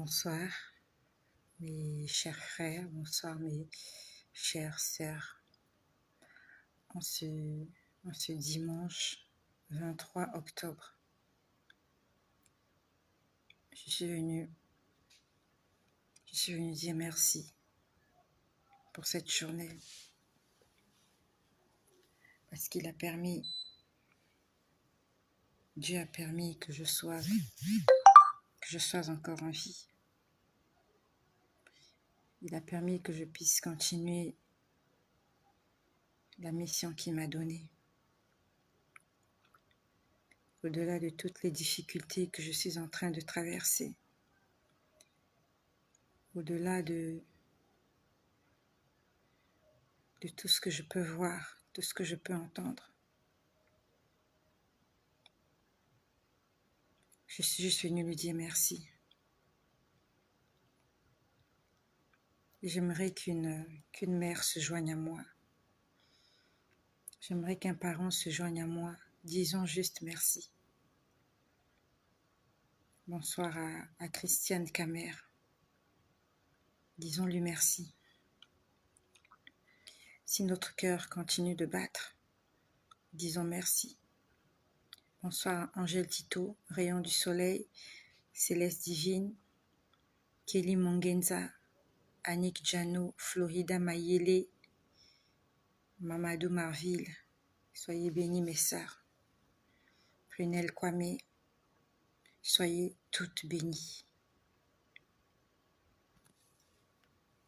Bonsoir mes chers frères, bonsoir mes chères sœurs. En ce dimanche 23 octobre, je suis venue dire merci pour cette journée. Parce qu'il a permis, Dieu a permis que je sois encore en vie. Il a permis que je puisse continuer la mission qu'il m'a donnée. Au-delà de toutes les difficultés que je suis en train de traverser, au-delà de tout ce que je peux voir, de ce que je peux entendre. Je suis juste venue lui dire merci. J'aimerais qu'une mère se joigne à moi. J'aimerais qu'un parent se joigne à moi. Disons juste merci. Bonsoir à Christiane Camer. Disons-lui merci. Si notre cœur continue de battre, disons merci. Bonsoir à Angèle Tito, Rayon du Soleil, Céleste Divine, Kelly Mongenza, Annick Jano, Florida Mayele, Mamadou Marville. Soyez bénis mes sœurs. Prunelle Kwame, soyez toutes bénies.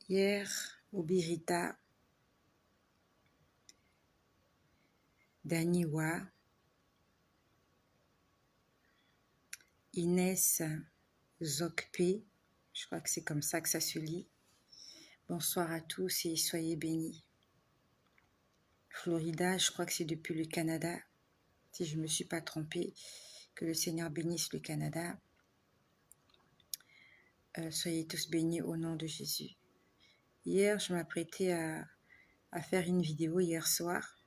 Hier, au Birita, Daniwa, Inès Zokpe, je crois que c'est comme ça que ça se lit. Bonsoir à tous et soyez bénis. Florida, je crois que c'est depuis le Canada, si je ne me suis pas trompée, que le Seigneur bénisse le Canada. Soyez tous bénis au nom de Jésus. Hier, je m'apprêtais à faire une vidéo hier soir,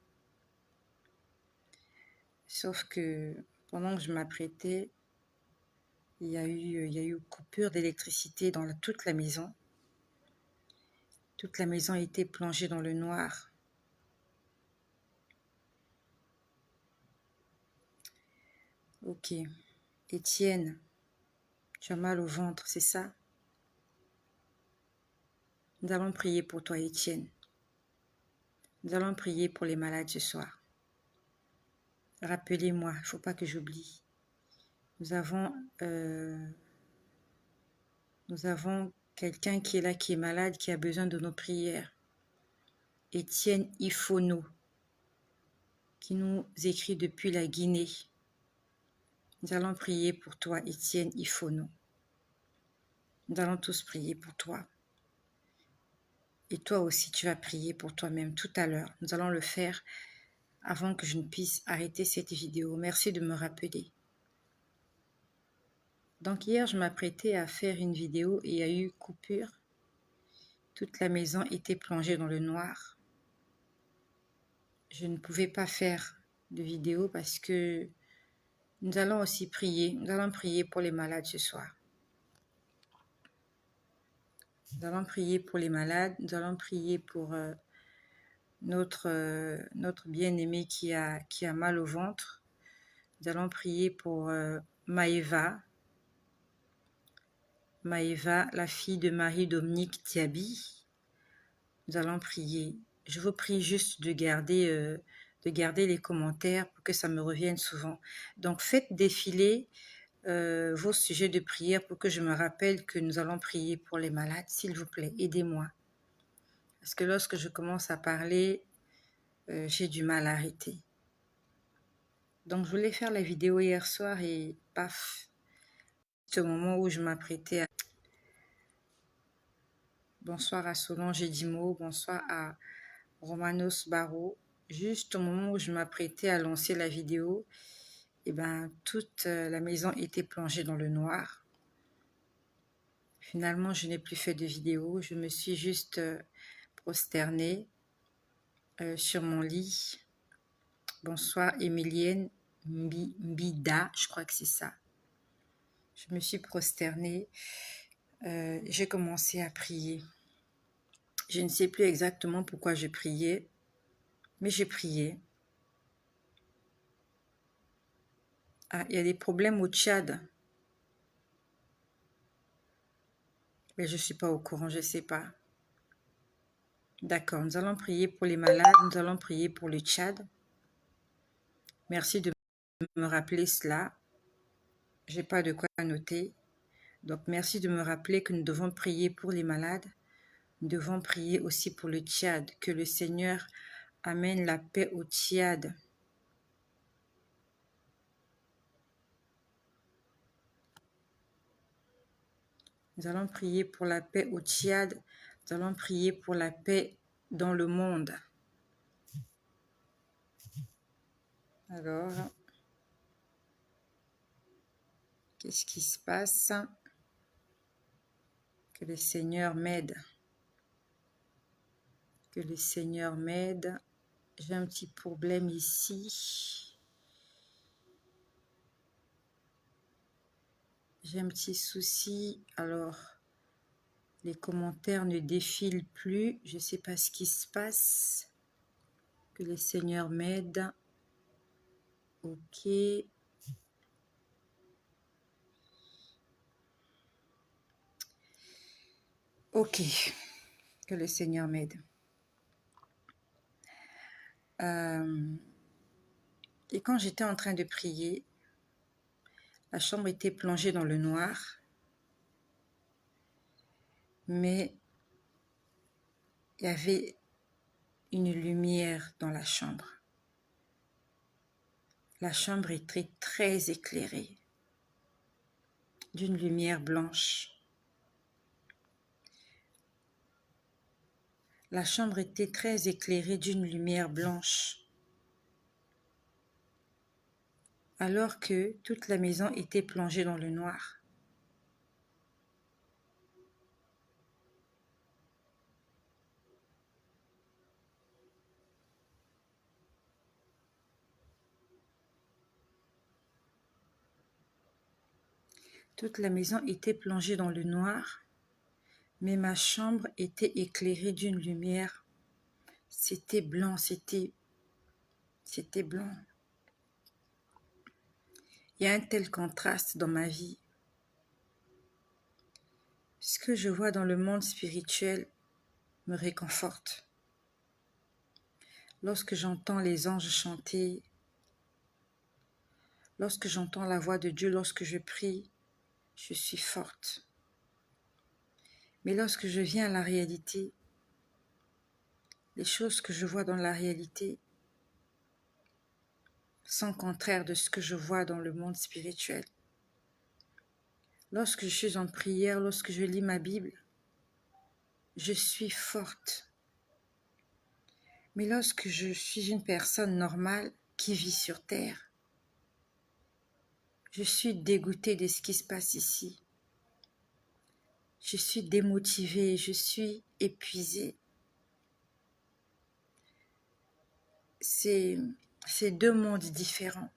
sauf que pendant que je m'apprêtais, il y a eu coupure d'électricité dans toute la maison. Toute la maison était plongée dans le noir. Ok. Étienne, tu as mal au ventre, c'est ça? Nous allons prier pour toi, Étienne. Nous allons prier pour les malades ce soir. Rappelez-moi, il ne faut pas que j'oublie. Nous avons quelqu'un qui est là, qui est malade, qui a besoin de nos prières. Étienne Ifono, qui nous écrit depuis la Guinée. Nous allons prier pour toi, Étienne Ifono. Nous allons tous prier pour toi. Et toi aussi, tu vas prier pour toi-même tout à l'heure. Nous allons le faire avant que je ne puisse arrêter cette vidéo. Merci de me rappeler. Donc hier, je m'apprêtais à faire une vidéo et il y a eu coupure. Toute la maison était plongée dans le noir. Je ne pouvais pas faire de vidéo parce que nous allons aussi prier. Nous allons prier pour les malades ce soir. Nous allons prier pour les malades. Nous allons prier pour notre bien-aimé qui a mal au ventre. Nous allons prier pour Maëva, la fille de Marie-Dominique Diaby. Nous allons prier. Je vous prie juste de garder les commentaires pour que ça me revienne souvent. Donc, faites défiler vos sujets de prière pour que je me rappelle que nous allons prier pour les malades. S'il vous plaît, aidez-moi. Parce que lorsque je commence à parler, j'ai du mal à arrêter. Donc, je voulais faire la vidéo hier soir et paf, c'est au moment où je m'apprêtais à... Bonsoir à Solange Edimo, bonsoir à Romanos Barreau. Juste au moment où je m'apprêtais à lancer la vidéo, et ben, toute la maison était plongée dans le noir. Finalement, je n'ai plus fait de vidéo. Je me suis juste prosternée sur mon lit. Bonsoir Emilienne Mbida, je crois que c'est ça. Je me suis prosternée j'ai commencé à prier. Je ne sais plus exactement pourquoi je priais, mais j'ai prié. Ah, il y a des problèmes au Tchad. Mais je ne suis pas au courant, je ne sais pas. D'accord, nous allons prier pour les malades, nous allons prier pour le Tchad. Merci de me rappeler cela. Je n'ai pas de quoi noter. Donc, merci de me rappeler que nous devons prier pour les malades. Nous devons prier aussi pour le Tchad, que le Seigneur amène la paix au Tchad. Nous allons prier pour la paix au Tchad. Nous allons prier pour la paix dans le monde. Alors, qu'est-ce qui se passe? Que le Seigneur m'aide. Que le Seigneur m'aide. J'ai un petit problème ici. J'ai un petit souci. Alors, les commentaires ne défilent plus. Je ne sais pas ce qui se passe. Que le Seigneur m'aide. Ok. Ok. Que le Seigneur m'aide. Et quand j'étais en train de prier, la chambre était plongée dans le noir. Mais il y avait une lumière dans la chambre. La chambre était très éclairée d'une lumière blanche. La chambre était très éclairée d'une lumière blanche, alors que toute la maison était plongée dans le noir. Toute la maison était plongée dans le noir, mais ma chambre était éclairée d'une lumière. C'était blanc, c'était blanc. Il y a un tel contraste dans ma vie. Ce que je vois dans le monde spirituel me réconforte. Lorsque j'entends les anges chanter, lorsque j'entends la voix de Dieu, lorsque je prie, je suis forte. Mais lorsque je viens à la réalité, les choses que je vois dans la réalité sont contraires de ce que je vois dans le monde spirituel. Lorsque je suis en prière, lorsque je lis ma Bible, je suis forte. Mais lorsque je suis une personne normale qui vit sur terre, je suis dégoûtée de ce qui se passe ici. Je suis démotivée, je suis épuisée. C'est deux mondes différents.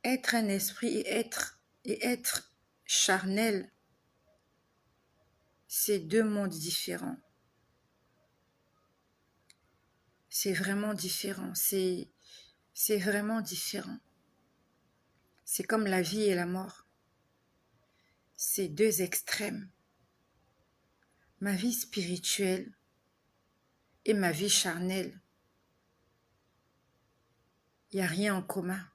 Être un esprit et être charnel, c'est deux mondes différents. C'est vraiment différent. C'est vraiment différent. C'est comme la vie et la mort. C'est deux extrêmes. Ma vie spirituelle et ma vie charnelle. Il n'y a rien en commun.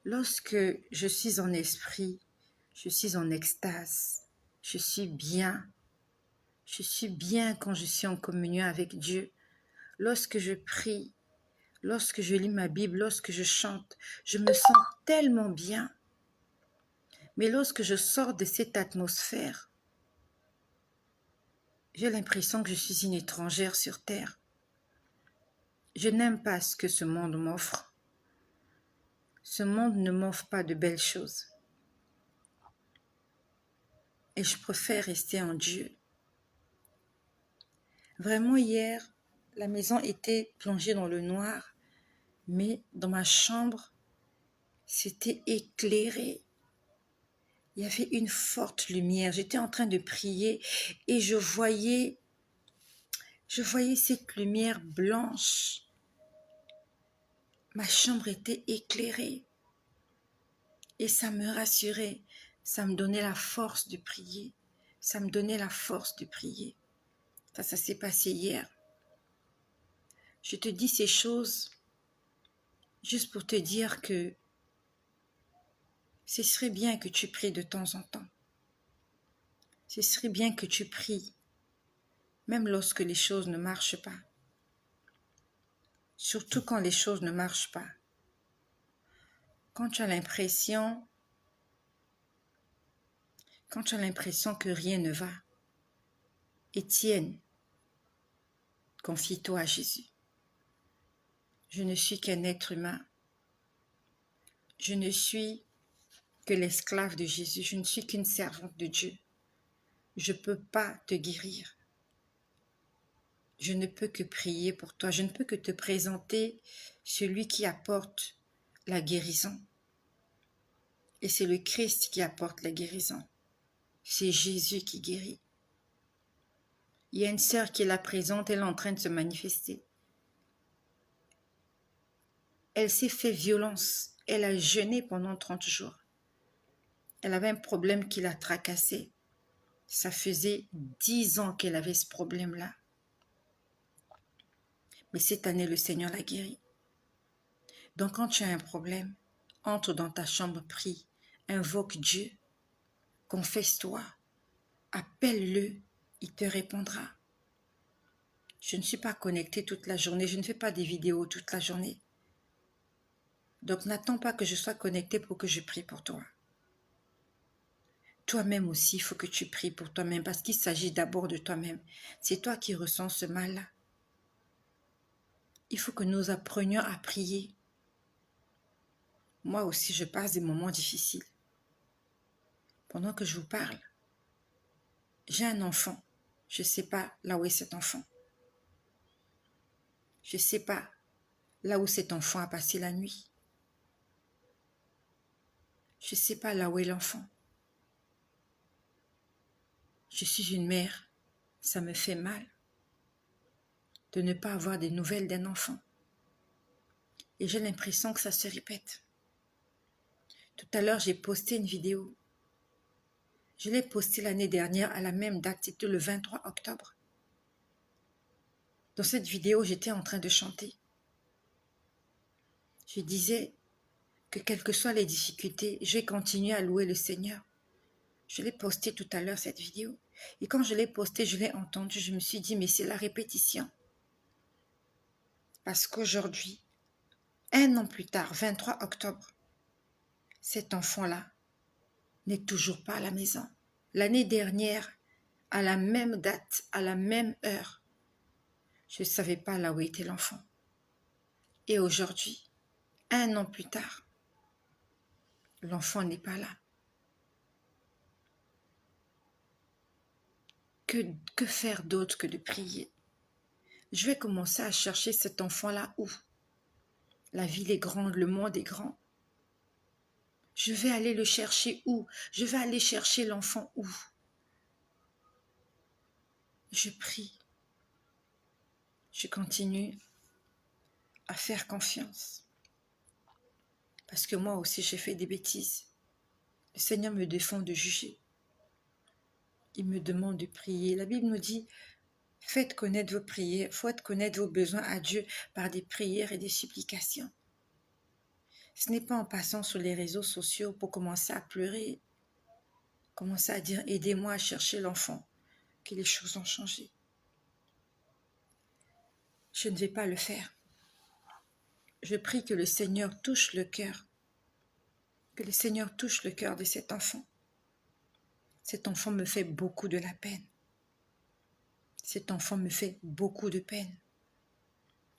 Lorsque je suis en esprit, je suis en extase. Je suis bien. Je suis bien quand je suis en communion avec Dieu. Lorsque je prie, lorsque je lis ma Bible, lorsque je chante, je me sens tellement bien. Mais lorsque je sors de cette atmosphère, j'ai l'impression que je suis une étrangère sur terre. Je n'aime pas ce que ce monde m'offre. Ce monde ne m'offre pas de belles choses. Et je préfère rester en Dieu. Vraiment, hier, la maison était plongée dans le noir, mais dans ma chambre, c'était éclairé. Il y avait une forte lumière. J'étais en train de prier et je voyais cette lumière blanche. Ma chambre était éclairée et ça me rassurait. Ça me donnait la force de prier. Ça me donnait la force de prier. Ça s'est passé hier. Je te dis ces choses juste pour te dire que ce serait bien que tu pries de temps en temps. Ce serait bien que tu pries, même lorsque les choses ne marchent pas. Surtout quand les choses ne marchent pas. Quand tu as l'impression que rien ne va, Étienne, confie-toi à Jésus. Je ne suis qu'un être humain. Je ne suis que l'esclave de Jésus. Je ne suis qu'une servante de Dieu. Je ne peux pas te guérir. Je ne peux que prier pour toi. Je ne peux que te présenter celui qui apporte la guérison. Et c'est le Christ qui apporte la guérison. C'est Jésus qui guérit. Il y a une sœur qui est là présente, elle est en train de se manifester. Elle s'est fait violence. Elle a jeûné pendant 30 jours. Elle avait un problème qui la tracassait. Ça faisait 10 ans qu'elle avait ce problème-là. Mais cette année, le Seigneur l'a guérie. Donc quand tu as un problème, entre dans ta chambre, prie, invoque Dieu, confesse-toi, appelle-le, il te répondra. Je ne suis pas connectée toute la journée, je ne fais pas des vidéos toute la journée. Donc n'attends pas que je sois connectée pour que je prie pour toi. Toi-même aussi, il faut que tu pries pour toi-même parce qu'il s'agit d'abord de toi-même. C'est toi qui ressens ce mal-là. Il faut que nous apprenions à prier. Moi aussi, je passe des moments difficiles. Pendant que je vous parle, j'ai un enfant. Je ne sais pas là où est cet enfant. Je ne sais pas là où cet enfant a passé la nuit. Je ne sais pas là où est l'enfant. Je suis une mère. Ça me fait mal de ne pas avoir des nouvelles d'un enfant. Et j'ai l'impression que ça se répète. Tout à l'heure, j'ai posté une vidéo. Je l'ai postée l'année dernière à la même date, c'était le 23 octobre. Dans cette vidéo, j'étais en train de chanter. Je disais que quelles que soient les difficultés, je vais continuer à louer le Seigneur. Je l'ai postée tout à l'heure, cette vidéo. Et quand je l'ai postée, je l'ai entendue, je me suis dit, mais c'est la répétition. Parce qu'aujourd'hui, 1 an plus tard, 23 octobre, cet enfant-là n'est toujours pas à la maison. L'année dernière, à la même date, à la même heure, je ne savais pas là où était l'enfant. Et aujourd'hui, 1 an plus tard, l'enfant n'est pas là. Que faire d'autre que de prier? Je vais commencer à chercher cet enfant-là où? La ville est grande, le monde est grand. Je vais aller le chercher où? Je vais aller chercher l'enfant où? Je prie. Je continue à faire confiance. Parce que moi aussi, j'ai fait des bêtises. Le Seigneur me défend de juger. Il me demande de prier. La Bible nous dit, faites connaître vos prières, faites connaître vos besoins à Dieu par des prières et des supplications. Ce n'est pas en passant sur les réseaux sociaux pour commencer à pleurer, commencer à dire, aidez-moi à chercher l'enfant, que les choses ont changé. Je ne vais pas le faire. Je prie que le Seigneur touche le cœur, que le Seigneur touche le cœur de cet enfant. Cet enfant me fait beaucoup de la peine. Cet enfant me fait beaucoup de peine.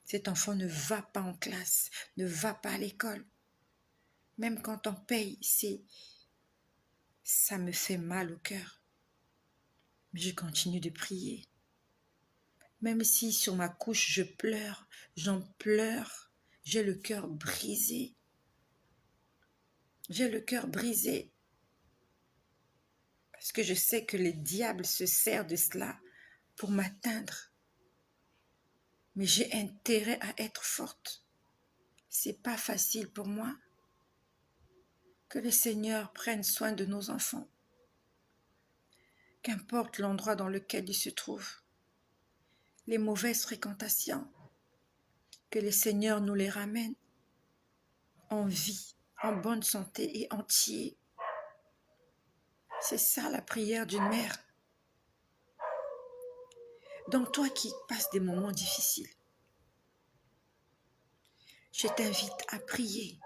Cet enfant ne va pas en classe, ne va pas à l'école. Même quand on paye, ça me fait mal au cœur. Mais je continue de prier. Même si sur ma couche je pleure, j'en pleure, j'ai le cœur brisé. J'ai le cœur brisé. Parce que je sais que le diable se sert de cela pour m'atteindre. Mais j'ai intérêt à être forte. C'est pas facile pour moi. Que le Seigneur prenne soin de nos enfants. Qu'importe l'endroit dans lequel ils se trouvent. Les mauvaises fréquentations. Que le Seigneur nous les ramène en vie, en bonne santé et entier. C'est ça la prière d'une mère. Donc toi qui passes des moments difficiles, je t'invite à prier.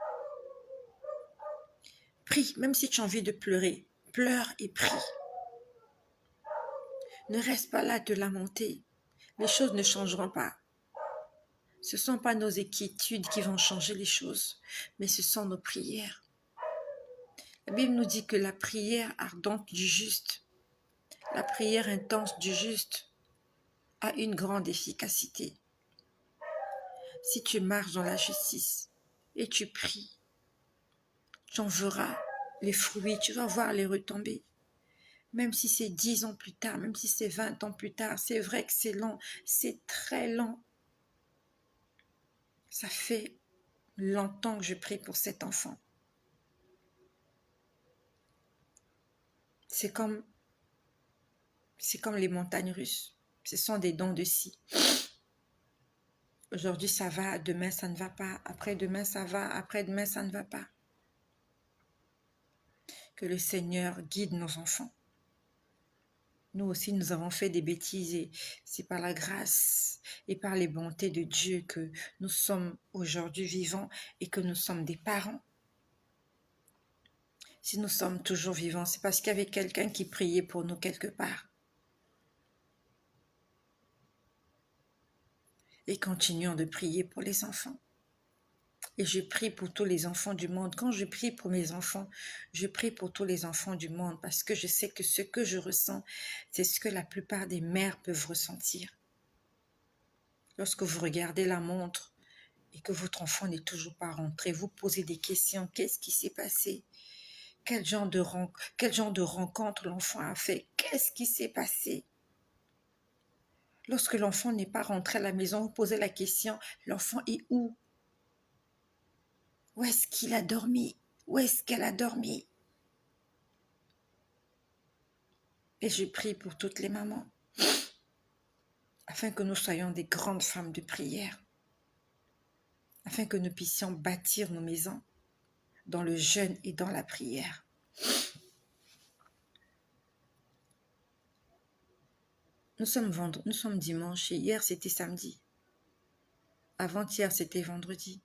Prie, même si tu as envie de pleurer, pleure et prie. Ne reste pas là à te lamenter. Les choses ne changeront pas. Ce ne sont pas nos inquiétudes qui vont changer les choses, mais ce sont nos prières. La Bible nous dit que la prière ardente du juste, la prière intense du juste a une grande efficacité. Si tu marches dans la justice et tu pries, tu en verras les fruits, tu vas voir les retombées. Même si c'est 10 ans plus tard, même si c'est 20 ans plus tard, c'est vrai que c'est lent, c'est très lent. Ça fait longtemps que je prie pour cet enfant. C'est comme les montagnes russes. Ce sont des dents de scie. Aujourd'hui ça va, demain ça ne va pas, après-demain ça va, après-demain ça ne va pas. Que le Seigneur guide nos enfants. Nous aussi, nous avons fait des bêtises et c'est par la grâce et par les bontés de Dieu que nous sommes aujourd'hui vivants et que nous sommes des parents. Si nous sommes toujours vivants, c'est parce qu'il y avait quelqu'un qui priait pour nous quelque part. Et continuons de prier pour les enfants. Et je prie pour tous les enfants du monde. Quand je prie pour mes enfants, je prie pour tous les enfants du monde parce que je sais que ce que je ressens, c'est ce que la plupart des mères peuvent ressentir. Lorsque vous regardez la montre et que votre enfant n'est toujours pas rentré, vous posez des questions. Qu'est-ce qui s'est passé? Quel genre de rencontre l'enfant a fait? Qu'est-ce qui s'est passé? Lorsque l'enfant n'est pas rentré à la maison, vous posez la question, l'enfant est où? Où est-ce qu'il a dormi? Où est-ce qu'elle a dormi? Et je prie pour toutes les mamans, afin que nous soyons des grandes femmes de prière, afin que nous puissions bâtir nos maisons dans le jeûne et dans la prière. Nous sommes dimanche et hier c'était samedi. Avant-hier c'était vendredi.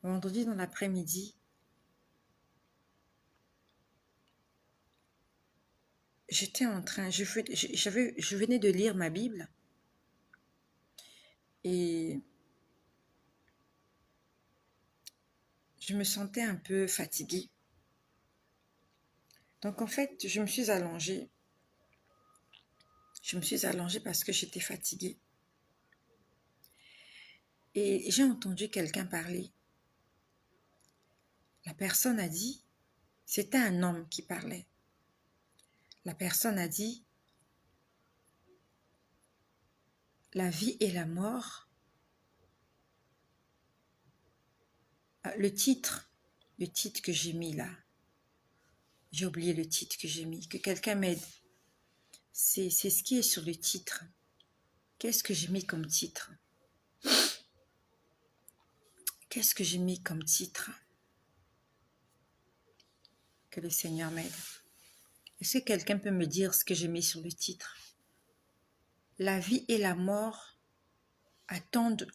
Vendredi dans l'après-midi, j'étais en train, je venais de lire ma Bible et je me sentais un peu fatiguée. Donc en fait, je me suis allongée. Je me suis allongée parce que j'étais fatiguée. Et j'ai entendu quelqu'un parler. La personne a dit, c'était un homme qui parlait. La personne a dit, la vie et la mort. Le titre que j'ai mis là, j'ai oublié le titre que j'ai mis, que quelqu'un m'aide. C'est ce qui est sur le titre. Qu'est-ce que j'ai mis comme titre? Qu'est-ce que j'ai mis comme titre? Que le Seigneur m'aide. Est-ce que quelqu'un peut me dire ce que j'ai mis sur le titre? La vie et la mort attendent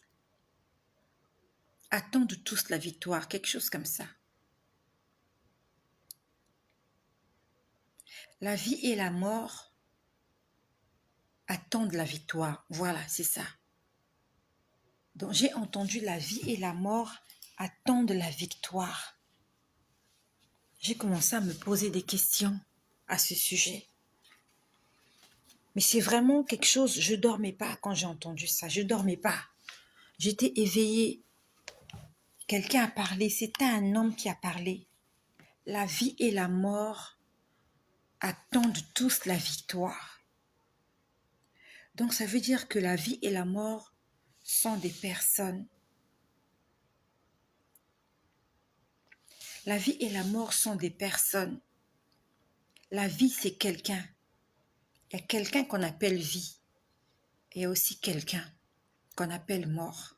tous la victoire, quelque chose comme ça. La vie et la mort attendent la victoire. Voilà, c'est ça. Donc j'ai entendu la vie et la mort attendent la victoire. J'ai commencé à me poser des questions à ce sujet. Mais c'est vraiment quelque chose, je ne dormais pas quand j'ai entendu ça, je ne dormais pas. J'étais éveillée. Quelqu'un a parlé, c'était un homme qui a parlé. La vie et la mort attendent tous la victoire. Donc ça veut dire que la vie et la mort sont des personnes. La vie et la mort sont des personnes. La vie, c'est quelqu'un. Il y a quelqu'un qu'on appelle vie. Et il y a aussi quelqu'un qu'on appelle mort.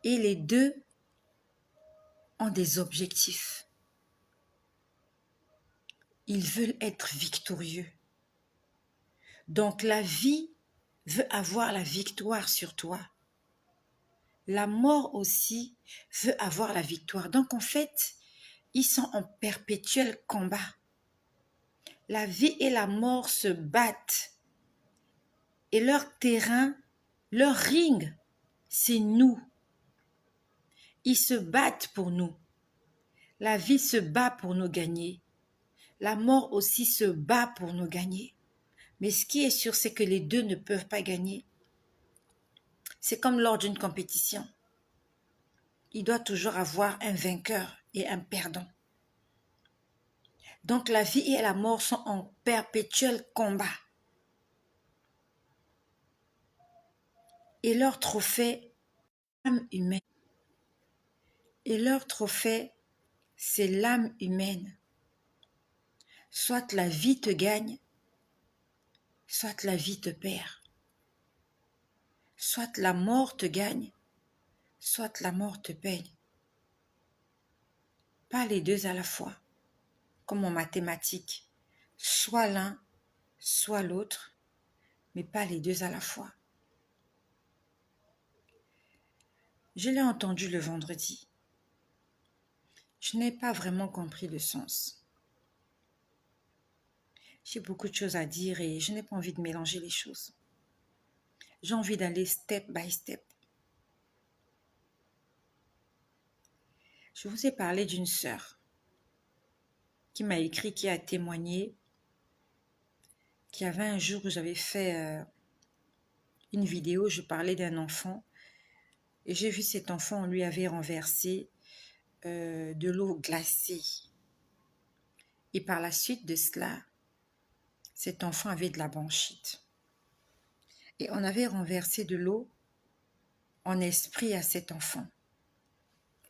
Et les deux ont des objectifs. Ils veulent être victorieux. Donc la vie veut avoir la victoire sur toi. La mort aussi veut avoir la victoire. Donc en fait, ils sont en perpétuel combat. La vie et la mort se battent. Et leur terrain, leur ring, c'est nous. Ils se battent pour nous. La vie se bat pour nous gagner. La mort aussi se bat pour nous gagner. Mais ce qui est sûr, c'est que les deux ne peuvent pas gagner. C'est comme lors d'une compétition. Il doit toujours avoir un vainqueur et un perdant. Donc la vie et la mort sont en perpétuel combat. Et leur trophée, l'âme humaine. Et leur trophée, c'est l'âme humaine. Soit la vie te gagne, soit la vie te perd. Soit la mort te gagne, soit la mort te paye. Pas les deux à la fois, comme en mathématiques. Soit l'un, soit l'autre, mais pas les deux à la fois. Je l'ai entendu le vendredi. Je n'ai pas vraiment compris le sens. J'ai beaucoup de choses à dire et je n'ai pas envie de mélanger les choses. J'ai envie d'aller step by step. Je vous ai parlé d'une sœur qui m'a écrit, qui a témoigné, qui avait un jour où j'avais fait une vidéo, je parlais d'un enfant et j'ai vu cet enfant, on lui avait renversé de l'eau glacée. Et par la suite de cela, cet enfant avait de la bronchite. Et on avait renversé de l'eau en esprit à cet enfant.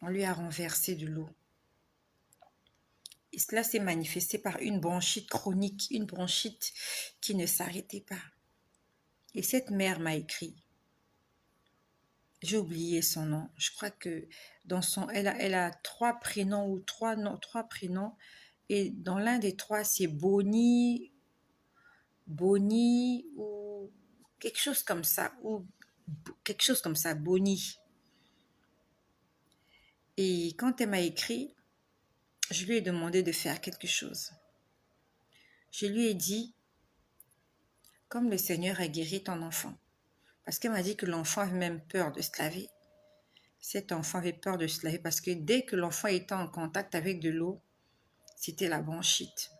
On lui a renversé de l'eau. Et cela s'est manifesté par une bronchite chronique, une bronchite qui ne s'arrêtait pas. Et cette mère m'a écrit. J'ai oublié son nom. Je crois que dans son, elle a trois prénoms ou trois prénoms. Et dans l'un des trois, c'est Bonnie ou quelque chose comme ça. Ou quelque chose comme ça, Bonnie. Et quand elle m'a écrit, je lui ai demandé de faire quelque chose. Je lui ai dit, comme le Seigneur a guéri ton enfant, parce qu'elle m'a dit que l'enfant avait même peur de se laver. Cet enfant avait peur de se laver parce que dès que l'enfant était en contact avec de l'eau, c'était la bronchite.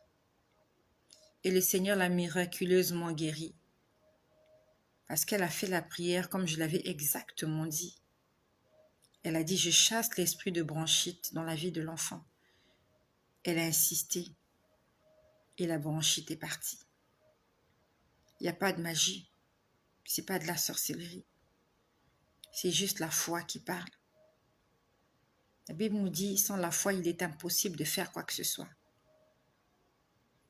Et le Seigneur l'a miraculeusement guéri. Parce qu'elle a fait la prière comme je l'avais exactement dit. Elle a dit, je chasse l'esprit de bronchite dans la vie de l'enfant. Elle a insisté. Et la bronchite est partie. Il n'y a pas de magie. C'est pas de la sorcellerie. C'est juste la foi qui parle. La Bible nous dit, sans la foi, il est impossible de faire quoi que ce soit.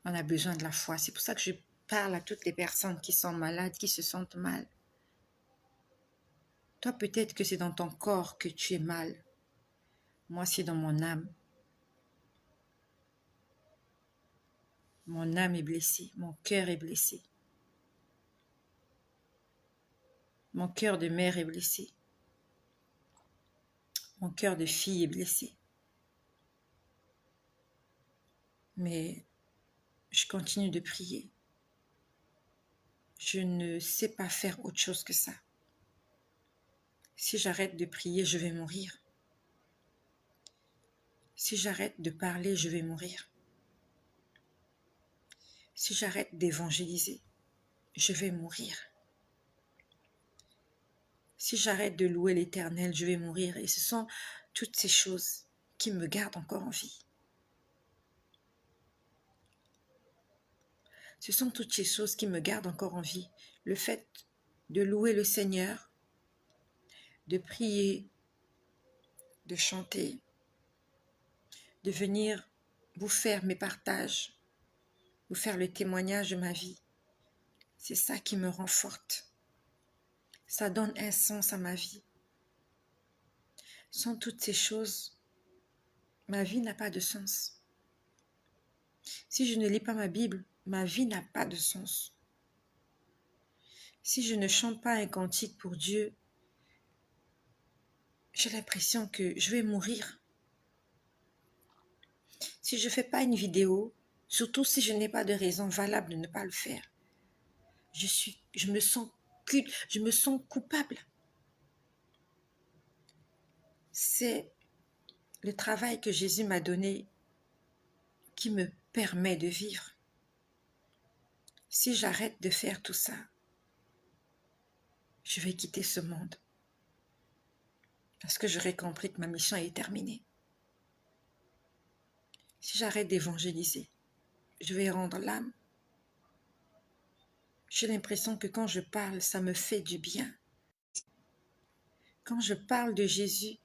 On a besoin de la foi. C'est pour ça que je parle à toutes les personnes qui sont malades, qui se sentent mal. Toi, peut-être que c'est dans ton corps que tu es mal. Moi, c'est dans mon âme. Mon âme est blessée. Mon cœur est blessé. Mon cœur de mère est blessé. Mon cœur de fille est blessé. Mais je continue de prier. Je ne sais pas faire autre chose que ça. Si j'arrête de prier, je vais mourir. Si j'arrête de parler, je vais mourir. Si j'arrête d'évangéliser, je vais mourir. Si j'arrête de louer l'Éternel, je vais mourir. Et ce sont toutes ces choses qui me gardent encore en vie. Ce sont toutes ces choses qui me gardent encore en vie. Le fait de louer le Seigneur, de prier, de chanter, de venir vous faire mes partages, vous faire le témoignage de ma vie. C'est ça qui me rend forte. Ça donne un sens à ma vie. Sans toutes ces choses, ma vie n'a pas de sens. Si je ne lis pas ma Bible, ma vie n'a pas de sens. Si je ne chante pas un cantique pour Dieu, j'ai l'impression que je vais mourir. Si je ne fais pas une vidéo, surtout si je n'ai pas de raison valable de ne pas le faire, je me sens coupable. C'est le travail que Jésus m'a donné qui me permet de vivre. Si j'arrête de faire tout ça, je vais quitter ce monde. Parce que j'aurai compris que ma mission est terminée. Si j'arrête d'évangéliser, je vais rendre l'âme. J'ai l'impression que quand je parle, ça me fait du bien. Quand je parle de Jésus,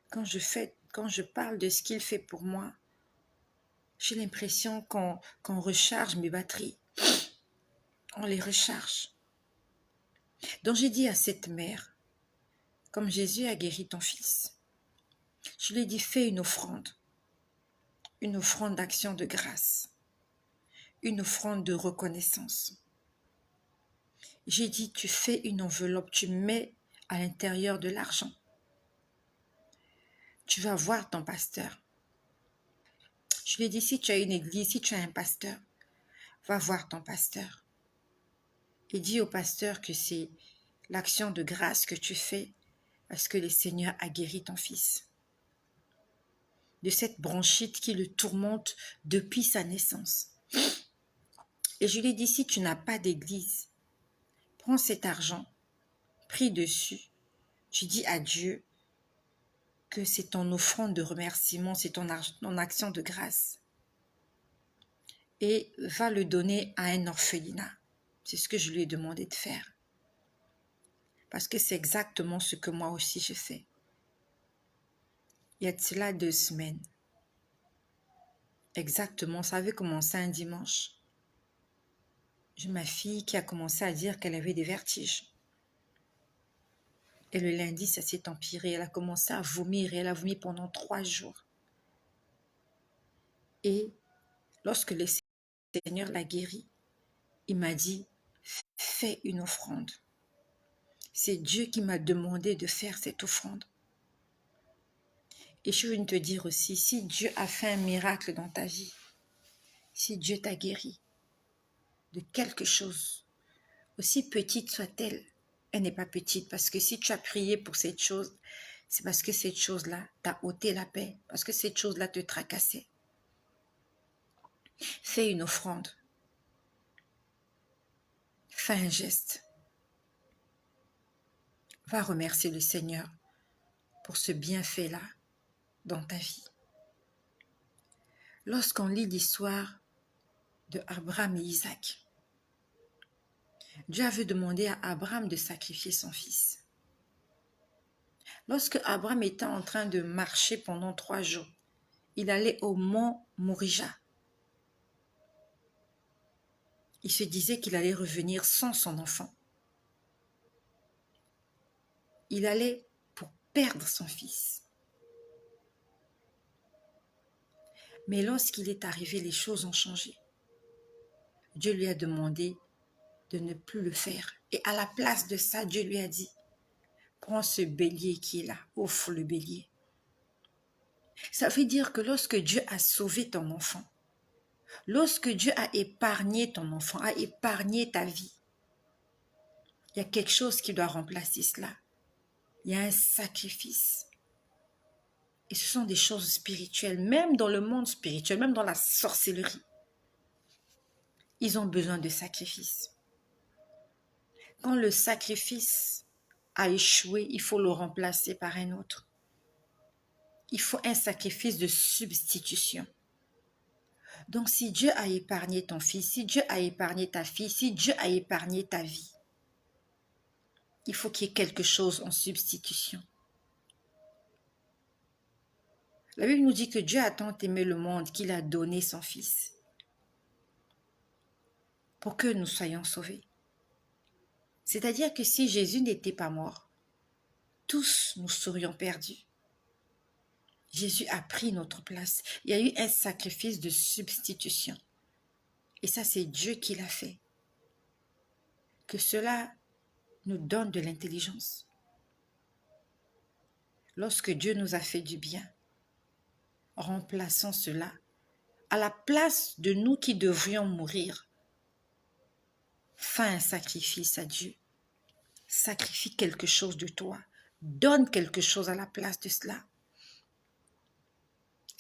quand je parle de ce qu'il fait pour moi, j'ai l'impression qu'on recharge mes batteries. On les recharge. Donc j'ai dit à cette mère, comme Jésus a guéri ton fils, je lui ai dit, fais une offrande d'action de grâce, une offrande de reconnaissance. J'ai dit, tu fais une enveloppe, tu mets à l'intérieur de l'argent. Tu vas voir ton pasteur. Je lui ai dit, si tu as une église, si tu as un pasteur, va voir ton pasteur. Et dis au pasteur que c'est l'action de grâce que tu fais parce que le Seigneur a guéri ton fils. De cette bronchite qui le tourmente depuis sa naissance. Et je lui ai dit, si tu n'as pas d'église, prends cet argent, prie dessus, tu dis à Dieu que c'est ton offrande de remerciement, c'est ton action de grâce. Et va le donner à un orphelinat. C'est ce que je lui ai demandé de faire. Parce que c'est exactement ce que moi aussi je fais. Il y a de cela 2 semaines. Exactement, ça avait commencé un dimanche. J'ai ma fille qui a commencé à dire qu'elle avait des vertiges. Et le lundi, ça s'est empiré. Elle a commencé à vomir et elle a vomi pendant 3 jours. Et lorsque le Seigneur l'a guérie, il m'a dit, fais une offrande. C'est Dieu qui m'a demandé de faire cette offrande. Et je veux te dire aussi, si Dieu a fait un miracle dans ta vie, si Dieu t'a guéri de quelque chose, aussi petite soit-elle, elle n'est pas petite parce que si tu as prié pour cette chose, c'est parce que cette chose-là t'a ôté la paix, parce que cette chose-là te tracassait. Fais une offrande. Fais un geste. Va remercier le Seigneur pour ce bienfait-là dans ta vie. Lorsqu'on lit l'histoire de Abraham et Isaac, Dieu avait demandé à Abraham de sacrifier son fils. Lorsque Abraham était en train de marcher pendant 3 jours, il allait au mont Morija. Il se disait qu'il allait revenir sans son enfant. Il allait pour perdre son fils. Mais lorsqu'il est arrivé, les choses ont changé. Dieu lui a demandé de ne plus le faire. Et à la place de ça, Dieu lui a dit, prends ce bélier qui est là, offre le bélier. Ça veut dire que lorsque Dieu a sauvé ton enfant, lorsque Dieu a épargné ton enfant, a épargné ta vie, il y a quelque chose qui doit remplacer cela. Il y a un sacrifice. Et ce sont des choses spirituelles, même dans le monde spirituel, même dans la sorcellerie. Ils ont besoin de sacrifices. Quand le sacrifice a échoué, il faut le remplacer par un autre. Il faut un sacrifice de substitution. Donc si Dieu a épargné ton fils, si Dieu a épargné ta fille, si Dieu a épargné ta vie, il faut qu'il y ait quelque chose en substitution. La Bible nous dit que Dieu a tant aimé le monde qu'il a donné son fils pour que nous soyons sauvés. C'est-à-dire que si Jésus n'était pas mort, tous nous serions perdus. Jésus a pris notre place. Il y a eu un sacrifice de substitution. Et ça, c'est Dieu qui l'a fait. Que cela nous donne de l'intelligence. Lorsque Dieu nous a fait du bien, remplaçons cela à la place de nous qui devrions mourir. Fais un sacrifice à Dieu. Sacrifie quelque chose de toi. Donne quelque chose à la place de cela.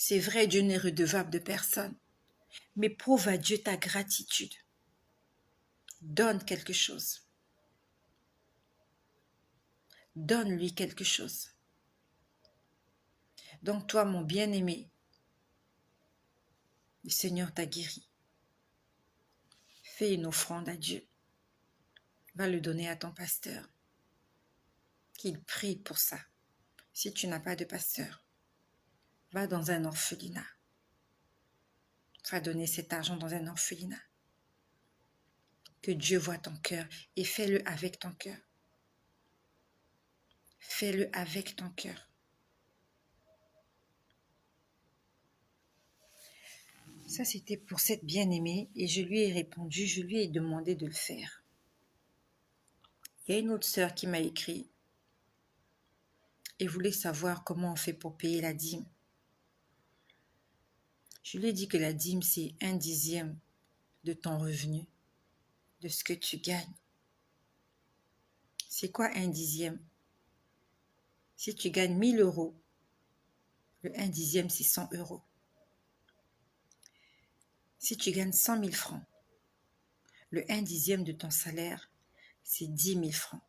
C'est vrai, Dieu n'est redevable de personne. Mais prouve à Dieu ta gratitude. Donne quelque chose. Donne-lui quelque chose. Donc toi, mon bien-aimé, le Seigneur t'a guéri. Fais une offrande à Dieu. Va le donner à ton pasteur. Qu'il prie pour ça. Si tu n'as pas de pasteur, va dans un orphelinat. Va donner cet argent dans un orphelinat. Que Dieu voie ton cœur et fais-le avec ton cœur. Fais-le avec ton cœur. Ça, c'était pour cette bien-aimée et je lui ai répondu, je lui ai demandé de le faire. Il y a une autre sœur qui m'a écrit et voulait savoir comment on fait pour payer la dîme. Je lui ai dit que la dîme, c'est 1/10 de ton revenu, de ce que tu gagnes. C'est quoi 1/10? Si tu gagnes 1000 euros, le 1/10, c'est 100 euros. Si tu gagnes 100 000 francs, le 1/10 de ton salaire, c'est 10 000 francs.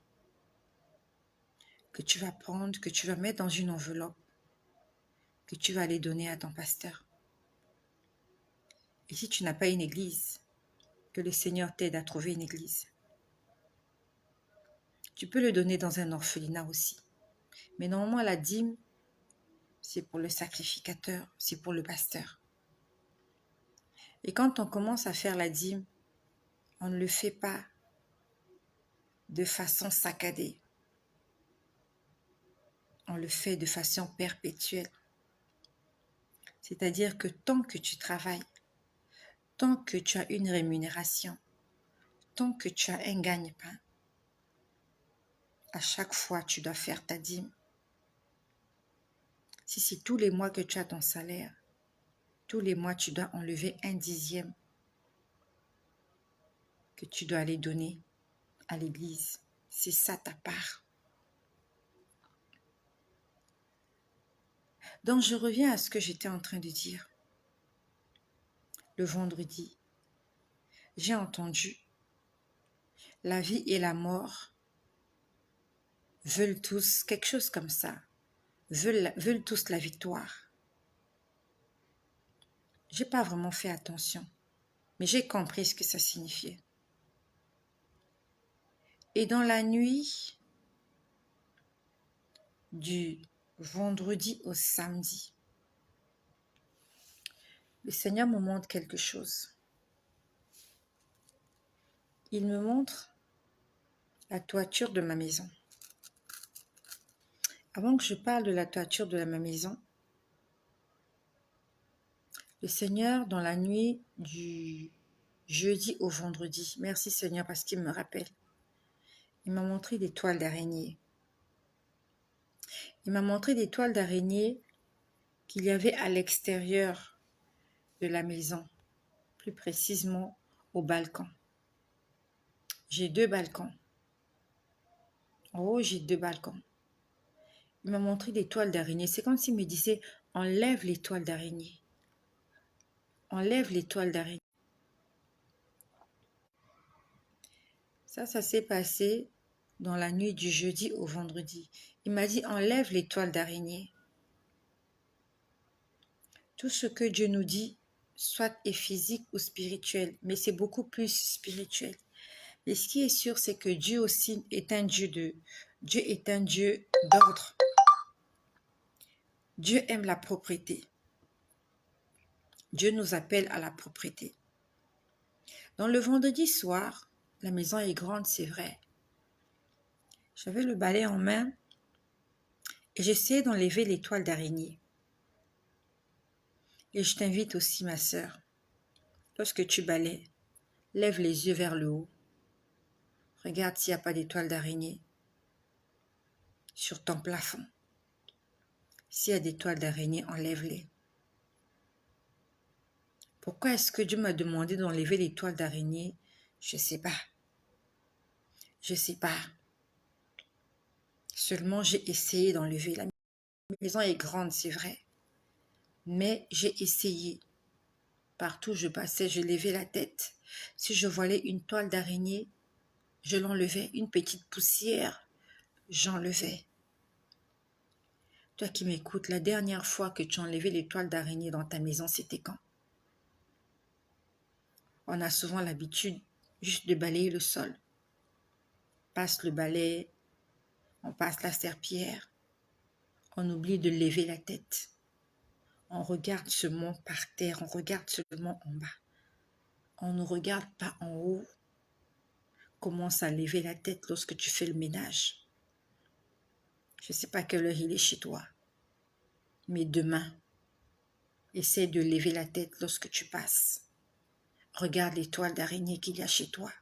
Que tu vas prendre, que tu vas mettre dans une enveloppe, que tu vas aller donner à ton pasteur. Et si tu n'as pas une église, que le Seigneur t'aide à trouver une église. Tu peux le donner dans un orphelinat aussi. Mais normalement, la dîme, c'est pour le sacrificateur, c'est pour le pasteur. Et quand on commence à faire la dîme, on ne le fait pas de façon saccadée. On le fait de façon perpétuelle. C'est-à-dire que tant que tu travailles, tant que tu as une rémunération, tant que tu as un gagne-pain, à chaque fois tu dois faire ta dîme. Si c'est tous les mois que tu as ton salaire, tous les mois tu dois enlever 1/10 que tu dois aller donner à l'église. C'est ça ta part. Donc je reviens à ce que j'étais en train de dire. Le vendredi, j'ai entendu la vie et la mort veulent tous, quelque chose comme ça, veulent tous la victoire. J'ai pas vraiment fait attention, mais j'ai compris ce que ça signifiait. Et dans la nuit du vendredi au samedi, le Seigneur me montre quelque chose. Il me montre la toiture de ma maison. Avant que je parle de la toiture de ma maison, le Seigneur, dans la nuit du jeudi au vendredi, merci Seigneur parce qu'il me rappelle, il m'a montré des toiles d'araignée. Il m'a montré des toiles d'araignée qu'il y avait à l'extérieur de la maison, plus précisément au balcon. J'ai 2 balcons. En haut, j'ai 2 balcons. Il m'a montré des toiles d'araignée. C'est comme s'il me disait, enlève les toiles d'araignée. Enlève les toiles d'araignée. Ça s'est passé dans la nuit du jeudi au vendredi. Il m'a dit, enlève les toiles d'araignée. Tout ce que Dieu nous dit, soit est physique ou spirituel, mais c'est beaucoup plus spirituel. Et ce qui est sûr, c'est que Dieu aussi est un Dieu Dieu est un Dieu d'ordre. Dieu aime la propreté. Dieu nous appelle à la propreté. Dans le vendredi soir, la maison est grande, c'est vrai. J'avais le balai en main et j'essayais d'enlever les toiles d'araignée. Et je t'invite aussi, ma sœur, lorsque tu balaies, lève les yeux vers le haut. Regarde s'il n'y a pas d'étoiles d'araignée sur ton plafond. S'il y a des toiles d'araignée, enlève-les. Pourquoi est-ce que Dieu m'a demandé d'enlever les toiles d'araignée? Je ne sais pas. Je ne sais pas. Seulement, j'ai essayé d'enlever. La maison est grande, c'est vrai. Mais j'ai essayé. Partout où je passais, je levais la tête. Si je voyais une toile d'araignée, je l'enlevais. Une petite poussière, j'enlevais. Toi qui m'écoutes, la dernière fois que tu as enlevé les toiles d'araignée dans ta maison, c'était quand? On a souvent l'habitude juste de balayer le sol. On passe le balai, on passe la serpillière, on oublie de lever la tête. On regarde seulement par terre, on regarde seulement en bas. On ne regarde pas en haut. Commence à lever la tête lorsque tu fais le ménage. Je ne sais pas à quelle heure il est chez toi, mais demain, essaie de lever la tête lorsque tu passes. Regarde les toiles d'araignée qu'il y a chez toi.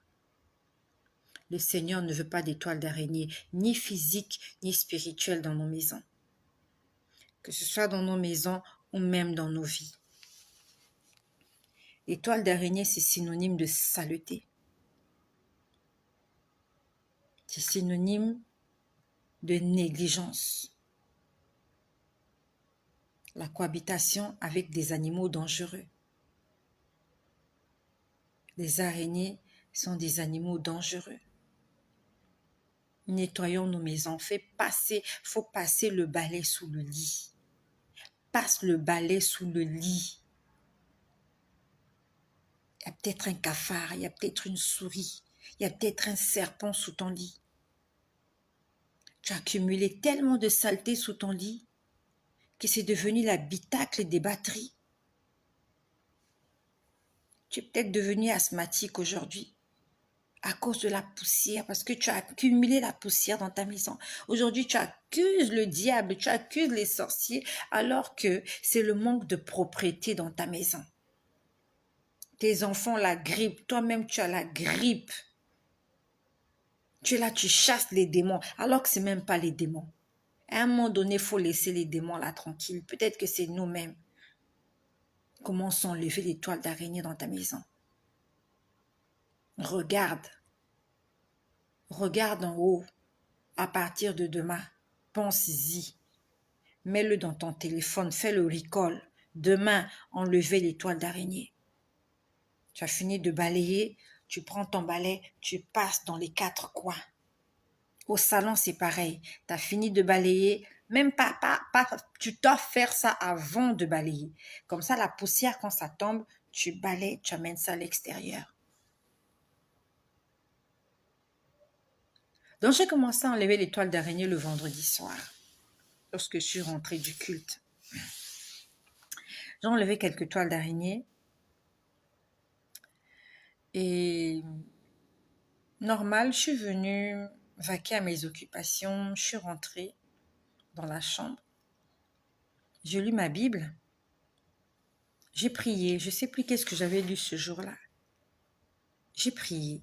Le Seigneur ne veut pas des toiles d'araignée, ni physiques, ni spirituelles dans nos maisons. Que ce soit dans nos maisons ou même dans nos vies. Les toiles d'araignée, c'est synonyme de saleté. C'est synonyme de négligence. La cohabitation avec des animaux dangereux. Les araignées sont des animaux dangereux. Nettoyons nos maisons. Faut passer le balai sous le lit. Passe le balai sous le lit. Il y a peut-être un cafard, il y a peut-être une souris, il y a peut-être un serpent sous ton lit. Tu as accumulé tellement de saleté sous ton lit que c'est devenu l'habitacle des batteries. Tu es peut-être devenu asthmatique aujourd'hui à cause de la poussière, parce que tu as accumulé la poussière dans ta maison. Aujourd'hui, tu accuses le diable, tu accuses les sorciers, alors que c'est le manque de propreté dans ta maison. Tes enfants la grippe, toi-même tu as la grippe. Tu es là, tu chasses les démons, alors que ce n'est même pas les démons. À un moment donné, il faut laisser les démons là tranquilles. Peut-être que c'est nous-mêmes. Commençons à lever les toiles d'araignée dans ta maison. Regarde. Regarde en haut. À partir de demain, pense-y. Mets-le dans ton téléphone, fais le recall. Demain, enlevez les toiles d'araignée. Tu as fini de balayer, tu prends ton balai, tu passes dans les 4 coins. Au salon, c'est pareil. Tu as fini de balayer, même pas, tu dois faire ça avant de balayer. Comme ça, la poussière, quand ça tombe, tu balayes, tu amènes ça à l'extérieur. Donc, j'ai commencé à enlever les toiles d'araignée le vendredi soir, lorsque je suis rentrée du culte. J'ai enlevé quelques toiles d'araignée et normal, je suis venue vaquer à mes occupations, je suis rentrée dans la chambre. J'ai lu ma Bible. J'ai prié. Je ne sais plus qu'est-ce que j'avais lu ce jour-là. J'ai prié.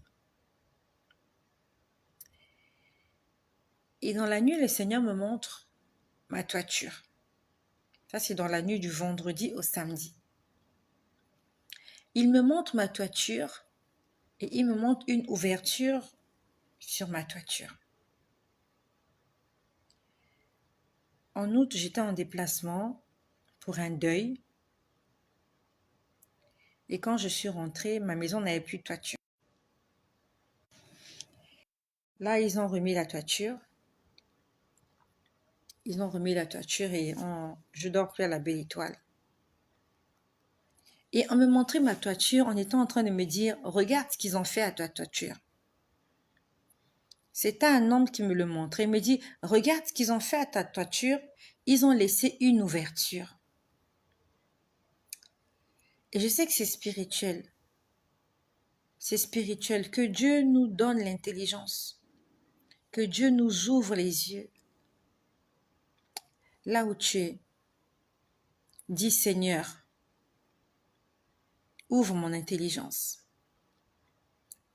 Et dans la nuit, le Seigneur me montre ma toiture. Ça, c'est dans la nuit du vendredi au samedi. Il me montre ma toiture et il me montre une ouverture sur ma toiture. En août, j'étais en déplacement pour un deuil. Et quand je suis rentrée, ma maison n'avait plus de toiture. Là, ils ont remis la toiture. Et je dors plus à la Belle Étoile. Et on me montrait ma toiture en étant en train de me dire, regarde ce qu'ils ont fait à ta toiture. C'était un homme qui me le montrait. Il me dit, regarde ce qu'ils ont fait à ta toiture. Ils ont laissé une ouverture. Et je sais que c'est spirituel. C'est spirituel. Que Dieu nous donne l'intelligence. Que Dieu nous ouvre les yeux. Là où tu es, dis Seigneur, ouvre mon intelligence.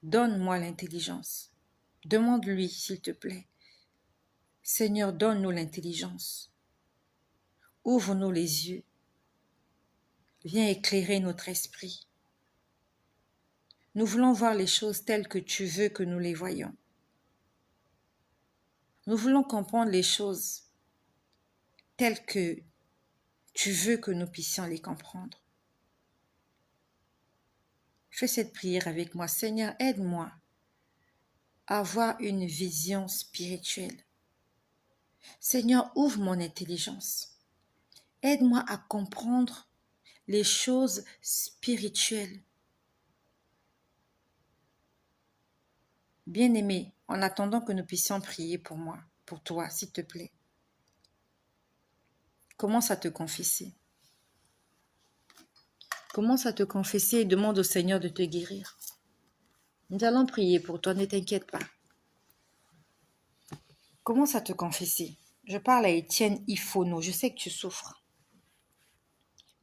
Donne-moi l'intelligence. Demande-lui, s'il te plaît. Seigneur, donne-nous l'intelligence. Ouvre-nous les yeux. Viens éclairer notre esprit. Nous voulons voir les choses telles que tu veux que nous les voyions. Nous voulons comprendre les choses telles que tu veux que nous puissions les comprendre. Fais cette prière avec moi. Seigneur, aide-moi à avoir une vision spirituelle. Seigneur, ouvre mon intelligence. Aide-moi à comprendre les choses spirituelles. Bien-aimé, en attendant que nous puissions prier pour moi, pour toi, s'il te plaît, commence à te confesser. Commence à te confesser et demande au Seigneur de te guérir. Nous allons prier pour toi, ne t'inquiète pas. Commence à te confesser. Je parle à Étienne Ifono, je sais que tu souffres.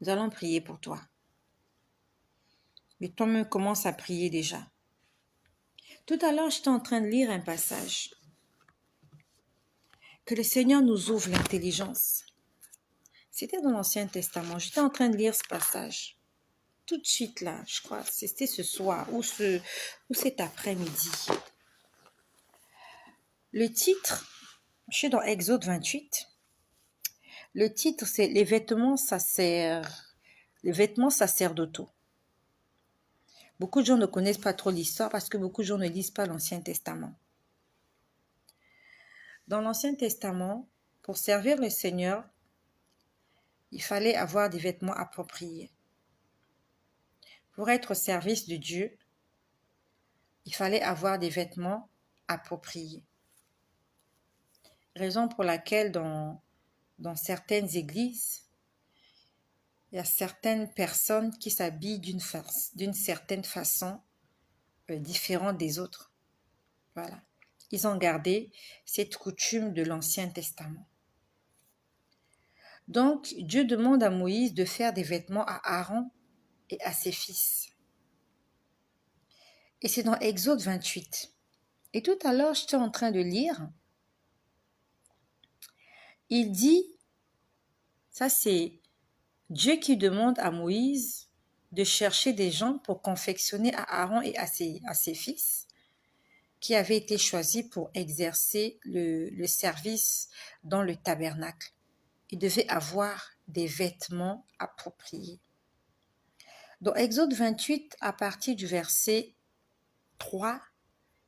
Nous allons prier pour toi. Mais toi-même commence à prier déjà. Tout à l'heure, j'étais en train de lire un passage. Que le Seigneur nous ouvre l'intelligence. C'était dans l'Ancien Testament. J'étais en train de lire ce passage. Tout de suite là, je crois, c'était ce soir ou cet après-midi. Le titre, je suis dans Exode 28. Le titre, c'est les vêtements sacerdotaux. Beaucoup de gens ne connaissent pas trop l'histoire parce que beaucoup de gens ne lisent pas l'Ancien Testament. Dans l'Ancien Testament, pour servir le Seigneur, il fallait avoir des vêtements appropriés. Pour être au service de Dieu, il fallait avoir des vêtements appropriés. Raison pour laquelle dans certaines églises, il y a certaines personnes qui s'habillent d'une certaine façon différente des autres. Voilà. Ils ont gardé cette coutume de l'Ancien Testament. Donc, Dieu demande à Moïse de faire des vêtements à Aaron et à ses fils. Et c'est dans Exode 28. Et tout à l'heure, j'étais en train de lire. Il dit, ça c'est Dieu qui demande à Moïse de chercher des gens pour confectionner à Aaron et à ses fils qui avaient été choisis pour exercer le service dans le tabernacle. Ils devaient avoir des vêtements appropriés. Dans Exode 28, à partir du verset 3,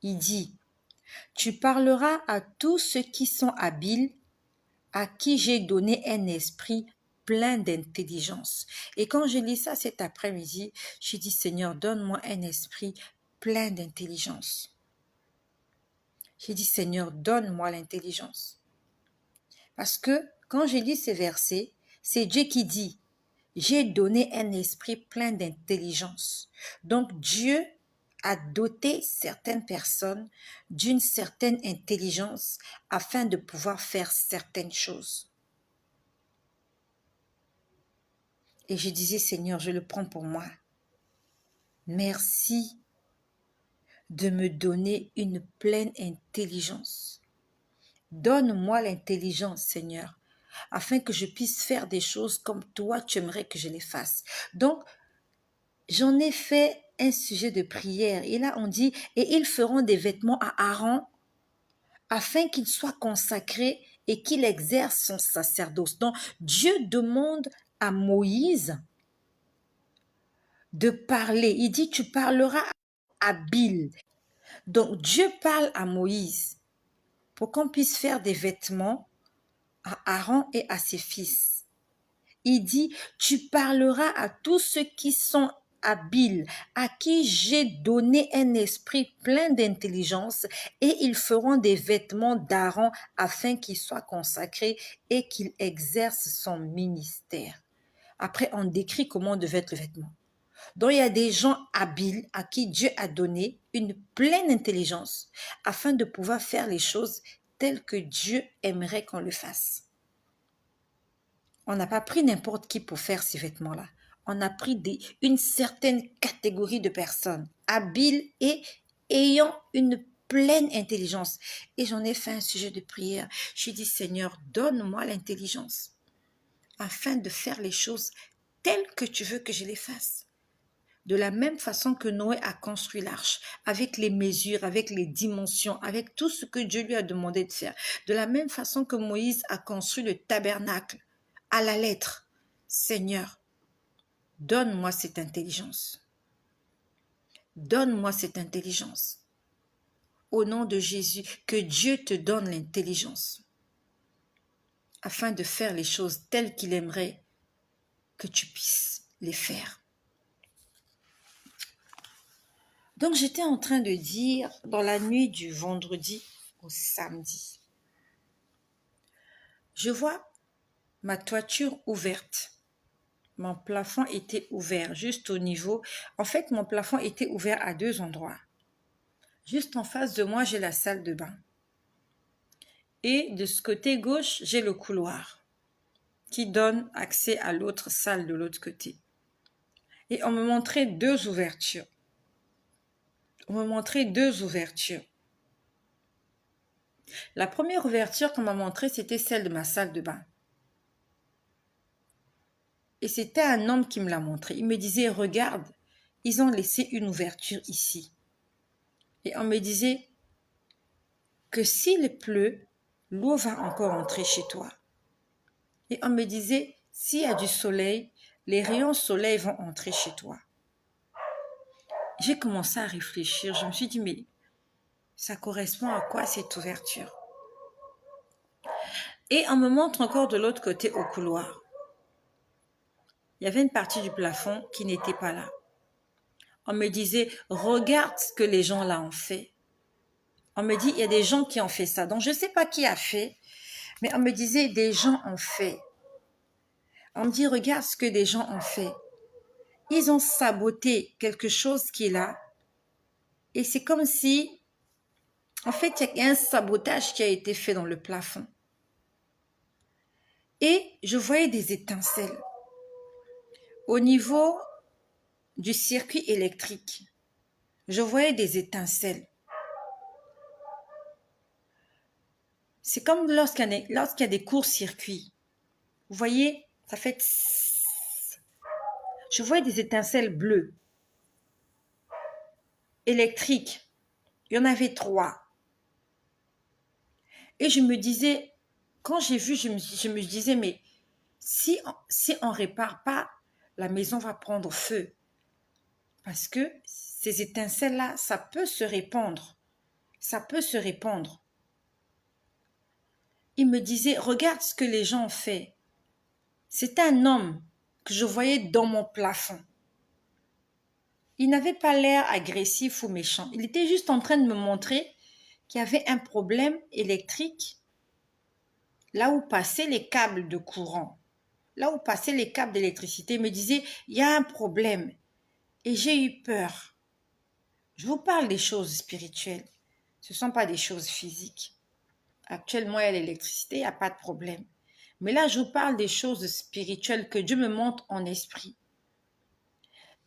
il dit « Tu parleras à tous ceux qui sont habiles, à qui j'ai donné un esprit plein d'intelligence. » Et quand je lis ça cet après-midi, j'ai dit « Seigneur, donne-moi un esprit plein d'intelligence. » J'ai dit « Seigneur, donne-moi l'intelligence. » Parce que quand je lis ces versets, c'est Dieu qui dit « J'ai donné un esprit plein d'intelligence. » Donc Dieu a doté certaines personnes d'une certaine intelligence afin de pouvoir faire certaines choses. Et je disais, Seigneur, je le prends pour moi. Merci de me donner une pleine intelligence. Donne-moi l'intelligence, Seigneur, afin que je puisse faire des choses comme toi, tu aimerais que je les fasse. Donc, j'en ai fait un sujet de prière. Et là, on dit, et ils feront des vêtements à Aaron afin qu'il soit consacré et qu'il exerce son sacerdoce. Donc, Dieu demande à Moïse de parler. Il dit, tu parleras habile. Donc, Dieu parle à Moïse pour qu'on puisse faire des vêtements à Aaron et à ses fils. Il dit, tu parleras à tous ceux qui sont habiles, à qui j'ai donné un esprit plein d'intelligence, et ils feront des vêtements d'Aaron afin qu'il soit consacré et qu'il exerce son ministère. Après, on décrit comment devait être le vêtement. Donc, il y a des gens habiles à qui Dieu a donné une pleine intelligence afin de pouvoir faire les choses telles que Dieu aimerait qu'on le fasse. On n'a pas pris n'importe qui pour faire ces vêtements-là. On a pris une certaine catégorie de personnes habiles et ayant une pleine intelligence. Et j'en ai fait un sujet de prière. Je dit, Seigneur, donne-moi l'intelligence afin de faire les choses telles que tu veux que je les fasse. De la même façon que Noé a construit l'arche, avec les mesures, avec les dimensions, avec tout ce que Dieu lui a demandé de faire. De la même façon que Moïse a construit le tabernacle à la lettre. Seigneur, donne-moi cette intelligence. Donne-moi cette intelligence. Au nom de Jésus, que Dieu te donne l'intelligence afin de faire les choses telles qu'il aimerait que tu puisses les faire. Donc, j'étais en train de dire, dans la nuit du vendredi au samedi, je vois ma toiture ouverte. Mon plafond était ouvert, juste au niveau. En fait, mon plafond était ouvert à 2 endroits. Juste en face de moi, j'ai la salle de bain. Et de ce côté gauche, j'ai le couloir qui donne accès à l'autre salle de l'autre côté. Et on me montrait 2 ouvertures. On me montrait 2 ouvertures. La première ouverture qu'on m'a montrée, c'était celle de ma salle de bain. Et c'était un homme qui me l'a montré. Il me disait, regarde, ils ont laissé une ouverture ici. Et on me disait que s'il pleut, l'eau va encore entrer chez toi. Et on me disait, s'il y a du soleil, les rayons soleil vont entrer chez toi. J'ai commencé à réfléchir. Je me suis dit, mais ça correspond à quoi cette ouverture? Et on me montre encore de l'autre côté au couloir. Il y avait une partie du plafond qui n'était pas là. On me disait, regarde ce que les gens là ont fait. On me dit, il y a des gens qui ont fait ça. Donc, je ne sais pas qui a fait, mais on me disait, des gens ont fait. On me dit, regarde ce que des gens ont fait. Ils ont saboté quelque chose qui est là. Et c'est comme si, en fait, il y a un sabotage qui a été fait dans le plafond. Et je voyais des étincelles au niveau du circuit électrique. Je voyais des étincelles. C'est comme lorsqu'il y a des courts-circuits. Vous voyez, ça fait... Je voyais des étincelles bleues, électriques. Il y en avait 3. Et je me disais, quand j'ai vu, je me disais, mais si on ne répare pas, la maison va prendre feu. Parce que ces étincelles-là, ça peut se répandre. Ça peut se répandre. Il me disait, regarde ce que les gens ont fait. C'était un homme que je voyais dans mon plafond. Il n'avait pas l'air agressif ou méchant. Il était juste en train de me montrer qu'il y avait un problème électrique là où passaient les câbles de courant, là où passaient les câbles d'électricité. Il me disait, il y a un problème. Et j'ai eu peur. Je vous parle des choses spirituelles. Ce ne sont pas des choses physiques. Actuellement, il y a l'électricité, il n'y a pas de problème. Mais là, je vous parle des choses spirituelles que Dieu me montre en esprit.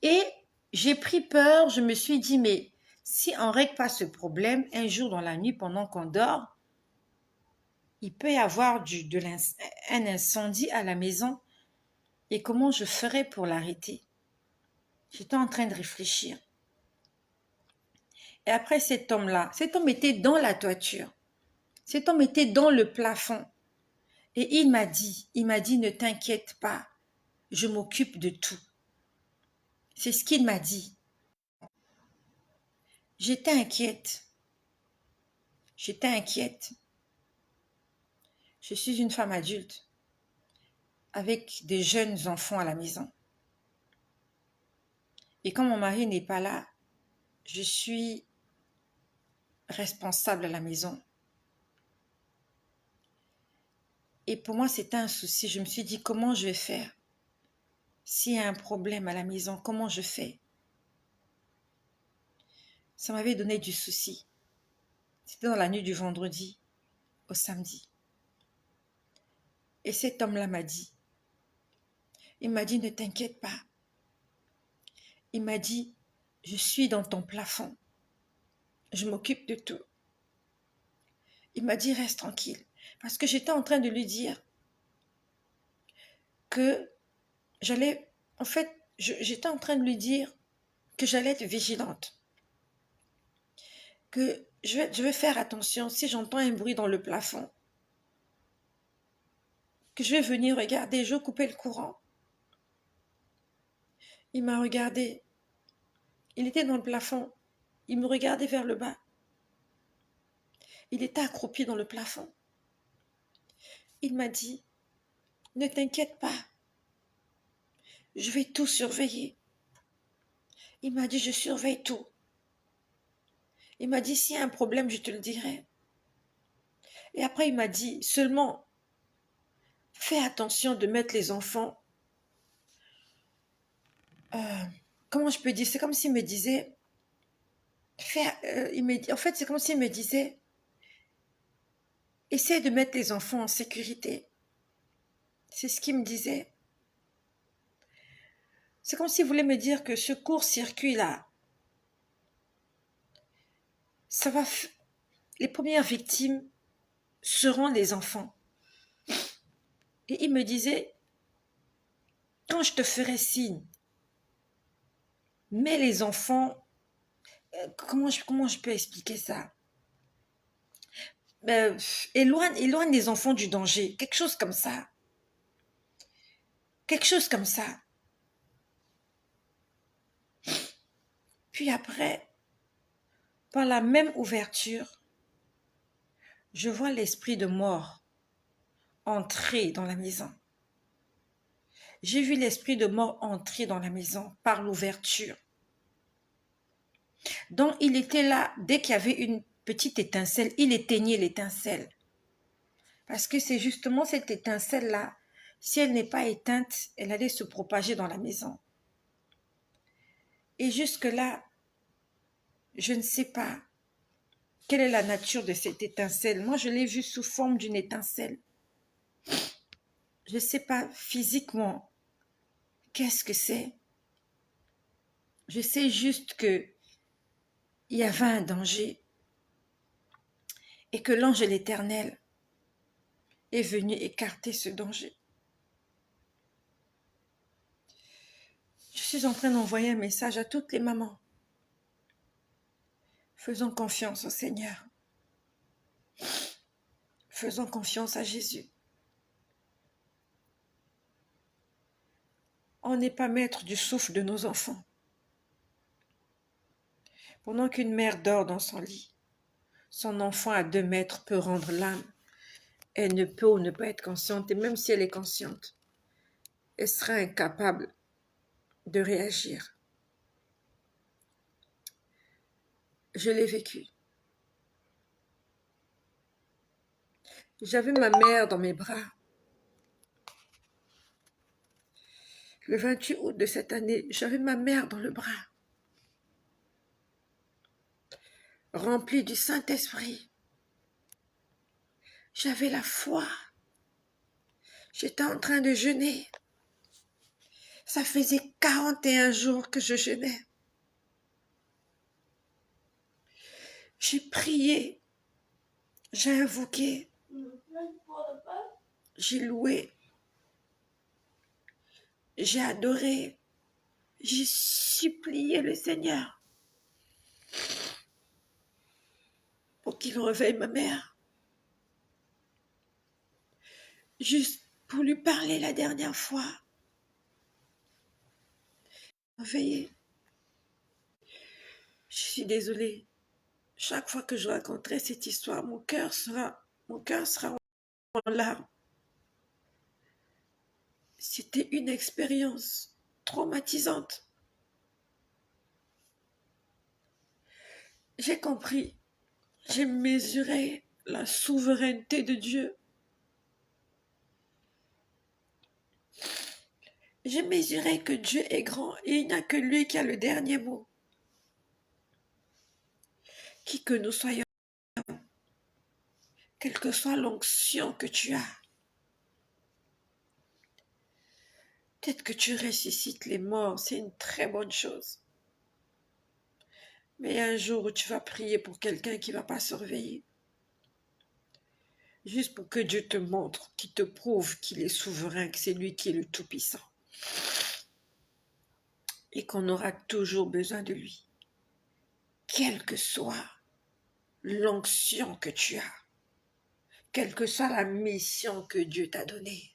Et j'ai pris peur, je me suis dit, mais si on ne règle pas ce problème, un jour dans la nuit, pendant qu'on dort, il peut y avoir un incendie à la maison. Et comment je ferais pour l'arrêter? J'étais en train de réfléchir. Et après cet homme était dans la toiture. Cet homme était dans le plafond. Et il m'a dit, ne t'inquiète pas, je m'occupe de tout. C'est ce qu'il m'a dit. J'étais inquiète. J'étais inquiète. Je suis une femme adulte. avec des jeunes enfants à la maison. Et quand mon mari n'est pas là, je suis responsable à la maison. Et pour moi, c'était un souci. Je me suis dit, comment je vais faire? S'il y a un problème à la maison, comment je fais? Ça m'avait donné du souci. C'était dans la nuit du vendredi au samedi. Et cet homme-là m'a dit, il m'a dit, ne t'inquiète pas. Il m'a dit, je suis dans ton plafond. Je m'occupe de tout. Il m'a dit, reste tranquille. Parce que j'étais en train de lui dire que j'allais, en fait, j'étais en train de lui dire que j'allais être vigilante. Que je vais faire attention si j'entends un bruit dans le plafond. Que je vais venir regarder, je vais couper le courant. Il m'a regardé. Il était dans le plafond. Il me regardait vers le bas. Il était accroupi dans le plafond. Il m'a dit, ne t'inquiète pas. Je vais tout surveiller. Il m'a dit, je surveille tout. Il m'a dit, s'il y a un problème, je te le dirai. Et après, il m'a dit, seulement, fais attention de mettre les enfants. Comment je peux dire? C'est comme s'il me disait, en fait, c'est comme s'il me disait, essaie de mettre les enfants en sécurité. C'est ce qu'il me disait. C'est comme s'il voulait me dire que ce court-circuit là, ça va. Les premières victimes seront les enfants. Et il me disait, quand je te ferai signe, mets les enfants. Comment je peux expliquer ça? Éloigne les enfants du danger. Quelque chose comme ça. Quelque chose comme ça. Puis après, par la même ouverture, je vois l'esprit de mort entrer dans la maison. J'ai vu l'esprit de mort entrer dans la maison par l'ouverture. Donc il était là, dès qu'il y avait une petite étincelle, il éteignait l'étincelle. Parce que c'est justement cette étincelle-là, si elle n'est pas éteinte, elle allait se propager dans la maison. Et jusque-là, je ne sais pas quelle est la nature de cette étincelle. Moi, je l'ai vue sous forme d'une étincelle. Je ne sais pas physiquement qu'est-ce que c'est. Je sais juste qu'il y avait un danger et que l'ange de l'Éternel est venu écarter ce danger. Je suis en train d'envoyer un message à toutes les mamans. Faisons confiance au Seigneur. Faisons confiance à Jésus. On n'est pas maître du souffle de nos enfants. Pendant qu'une mère dort dans son lit, son enfant à 2 mètres peut rendre l'âme. Elle ne peut ou ne pas être consciente, et même si elle est consciente, elle sera incapable de réagir. Je l'ai vécu. J'avais ma mère dans mes bras. Le 28 août de cette année, j'avais ma mère dans le bras, remplie du Saint-Esprit. J'avais la foi. J'étais en train de jeûner. Ça faisait 41 jours que je jeûnais. J'ai prié. J'ai invoqué. J'ai loué. J'ai adoré. J'ai supplié le Seigneur pour qu'il réveille ma mère. Juste pour lui parler la dernière fois. Réveillez. Je suis désolée. Chaque fois que je raconterai cette histoire, mon cœur sera en larmes. C'était une expérience traumatisante. J'ai compris, j'ai mesuré la souveraineté de Dieu. J'ai mesuré que Dieu est grand et il n'y a que lui qui a le dernier mot. Qui que nous soyons, quelle que soit l'onction que tu as, peut-être que tu ressuscites les morts, c'est une très bonne chose. Mais un jour où tu vas prier pour quelqu'un qui ne va pas surveiller, juste pour que Dieu te montre, qu'il te prouve qu'il est souverain, que c'est lui qui est le Tout-Puissant. Et qu'on aura toujours besoin de lui. Quelle que soit l'onction que tu as, quelle que soit la mission que Dieu t'a donnée,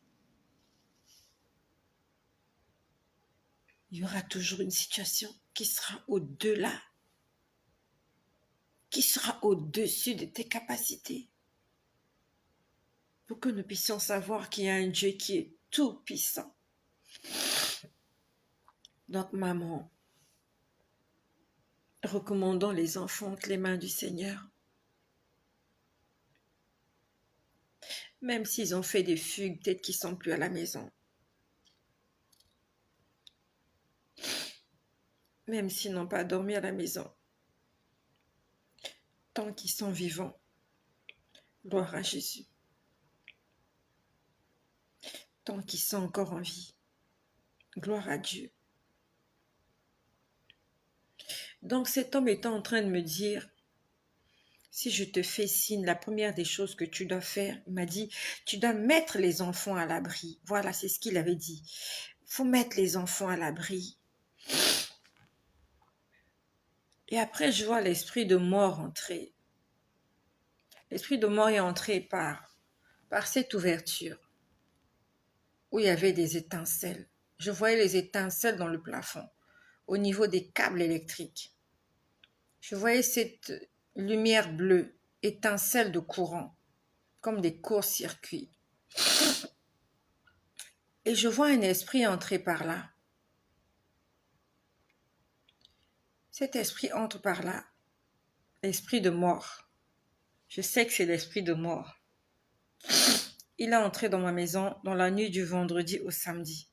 il y aura toujours une situation qui sera au-delà, qui sera au-dessus de tes capacités. Pour que nous puissions savoir qu'il y a un Dieu qui est tout puissant. Donc, maman, recommandons les enfants entre les mains du Seigneur. Même s'ils ont fait des fugues, peut-être qu'ils ne sont plus à la maison. Même s'ils n'ont pas dormi à la maison. Tant qu'ils sont vivants, gloire à Jésus. Tant qu'ils sont encore en vie, gloire à Dieu. Donc cet homme était en train de me dire, si je te fais signe, la première des choses que tu dois faire, il m'a dit, tu dois mettre les enfants à l'abri. Voilà, c'est ce qu'il avait dit. Il faut mettre les enfants à l'abri. Et après, je vois l'esprit de mort entrer. L'esprit de mort est entré par cette ouverture où il y avait des étincelles. Je voyais les étincelles dans le plafond, au niveau des câbles électriques. Je voyais cette lumière bleue, étincelle de courant, comme des courts-circuits. Et je vois un esprit entrer par là. Cet esprit entre par là, l'esprit de mort. Je sais que c'est l'esprit de mort. Il est entré dans ma maison dans la nuit du vendredi au samedi.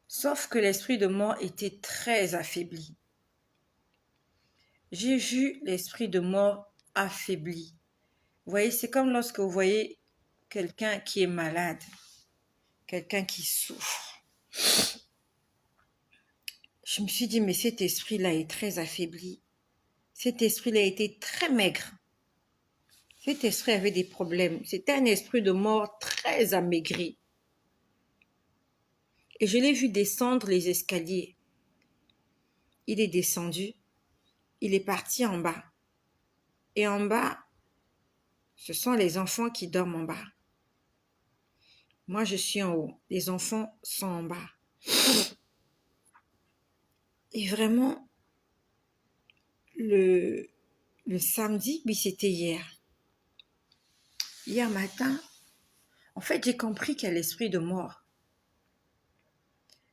Sauf que l'esprit de mort était très affaibli. J'ai vu l'esprit de mort affaibli. Vous voyez, c'est comme lorsque vous voyez quelqu'un qui est malade, quelqu'un qui souffre. Je me suis dit, mais cet esprit-là est très affaibli. Cet esprit-là était très maigre. Cet esprit avait des problèmes. C'était un esprit de mort très amaigri. Et je l'ai vu descendre les escaliers. Il est descendu. Il est parti en bas. Et en bas, ce sont les enfants qui dorment en bas. Moi, je suis en haut. Les enfants sont en bas. Et vraiment, le samedi, oui, c'était hier. Hier matin, en fait, j'ai compris qu'il y a l'esprit de mort.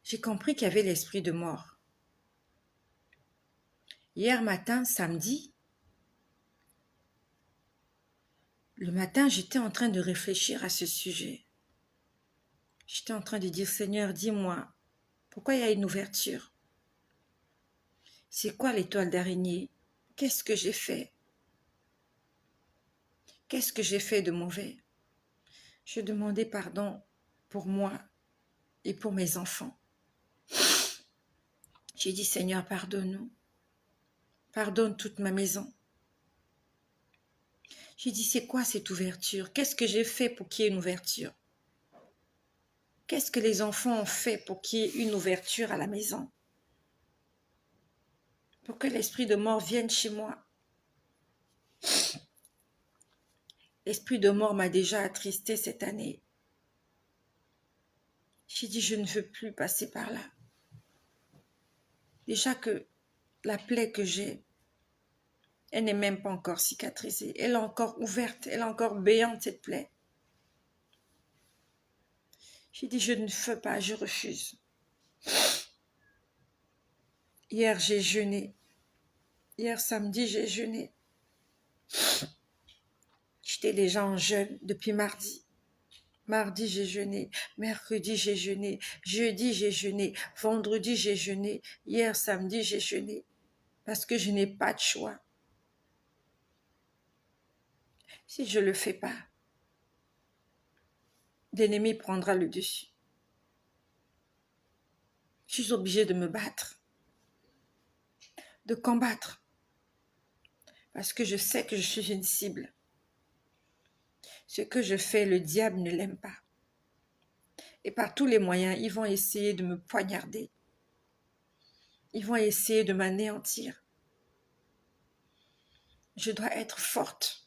J'ai compris qu'il y avait l'esprit de mort. Hier matin, samedi, le matin, j'étais en train de réfléchir à ce sujet. J'étais en train de dire, Seigneur, dis-moi, pourquoi il y a une ouverture? C'est quoi l'étoile d'araignée? Qu'est-ce que j'ai fait? Qu'est-ce que j'ai fait de mauvais? Je demandais pardon pour moi et pour mes enfants. J'ai dit, Seigneur, pardonne-nous. Pardonne toute ma maison. J'ai dit, c'est quoi cette ouverture? Qu'est-ce que j'ai fait pour qu'il y ait une ouverture? Qu'est-ce que les enfants ont fait pour qu'il y ait une ouverture à la maison? Pour que l'esprit de mort vienne chez moi. L'esprit de mort m'a déjà attristé cette année. J'ai dit, je ne veux plus passer par là. Déjà que la plaie que j'ai, elle n'est même pas encore cicatrisée. Elle est encore ouverte, elle est encore béante, cette plaie. J'ai dit, je ne veux pas, je refuse. Hier, j'ai jeûné. Hier samedi, j'ai jeûné. J'étais déjà en jeûne depuis mardi. Mardi, j'ai jeûné. Mercredi, j'ai jeûné. Jeudi, j'ai jeûné. Vendredi, j'ai jeûné. Hier samedi, j'ai jeûné. Parce que je n'ai pas de choix. Si je ne le fais pas, l'ennemi prendra le dessus. Je suis obligée de me battre, de combattre, parce que je sais que je suis une cible. Ce que je fais, le diable ne l'aime pas. Et par tous les moyens, ils vont essayer de me poignarder. Ils vont essayer de m'anéantir. Je dois être forte.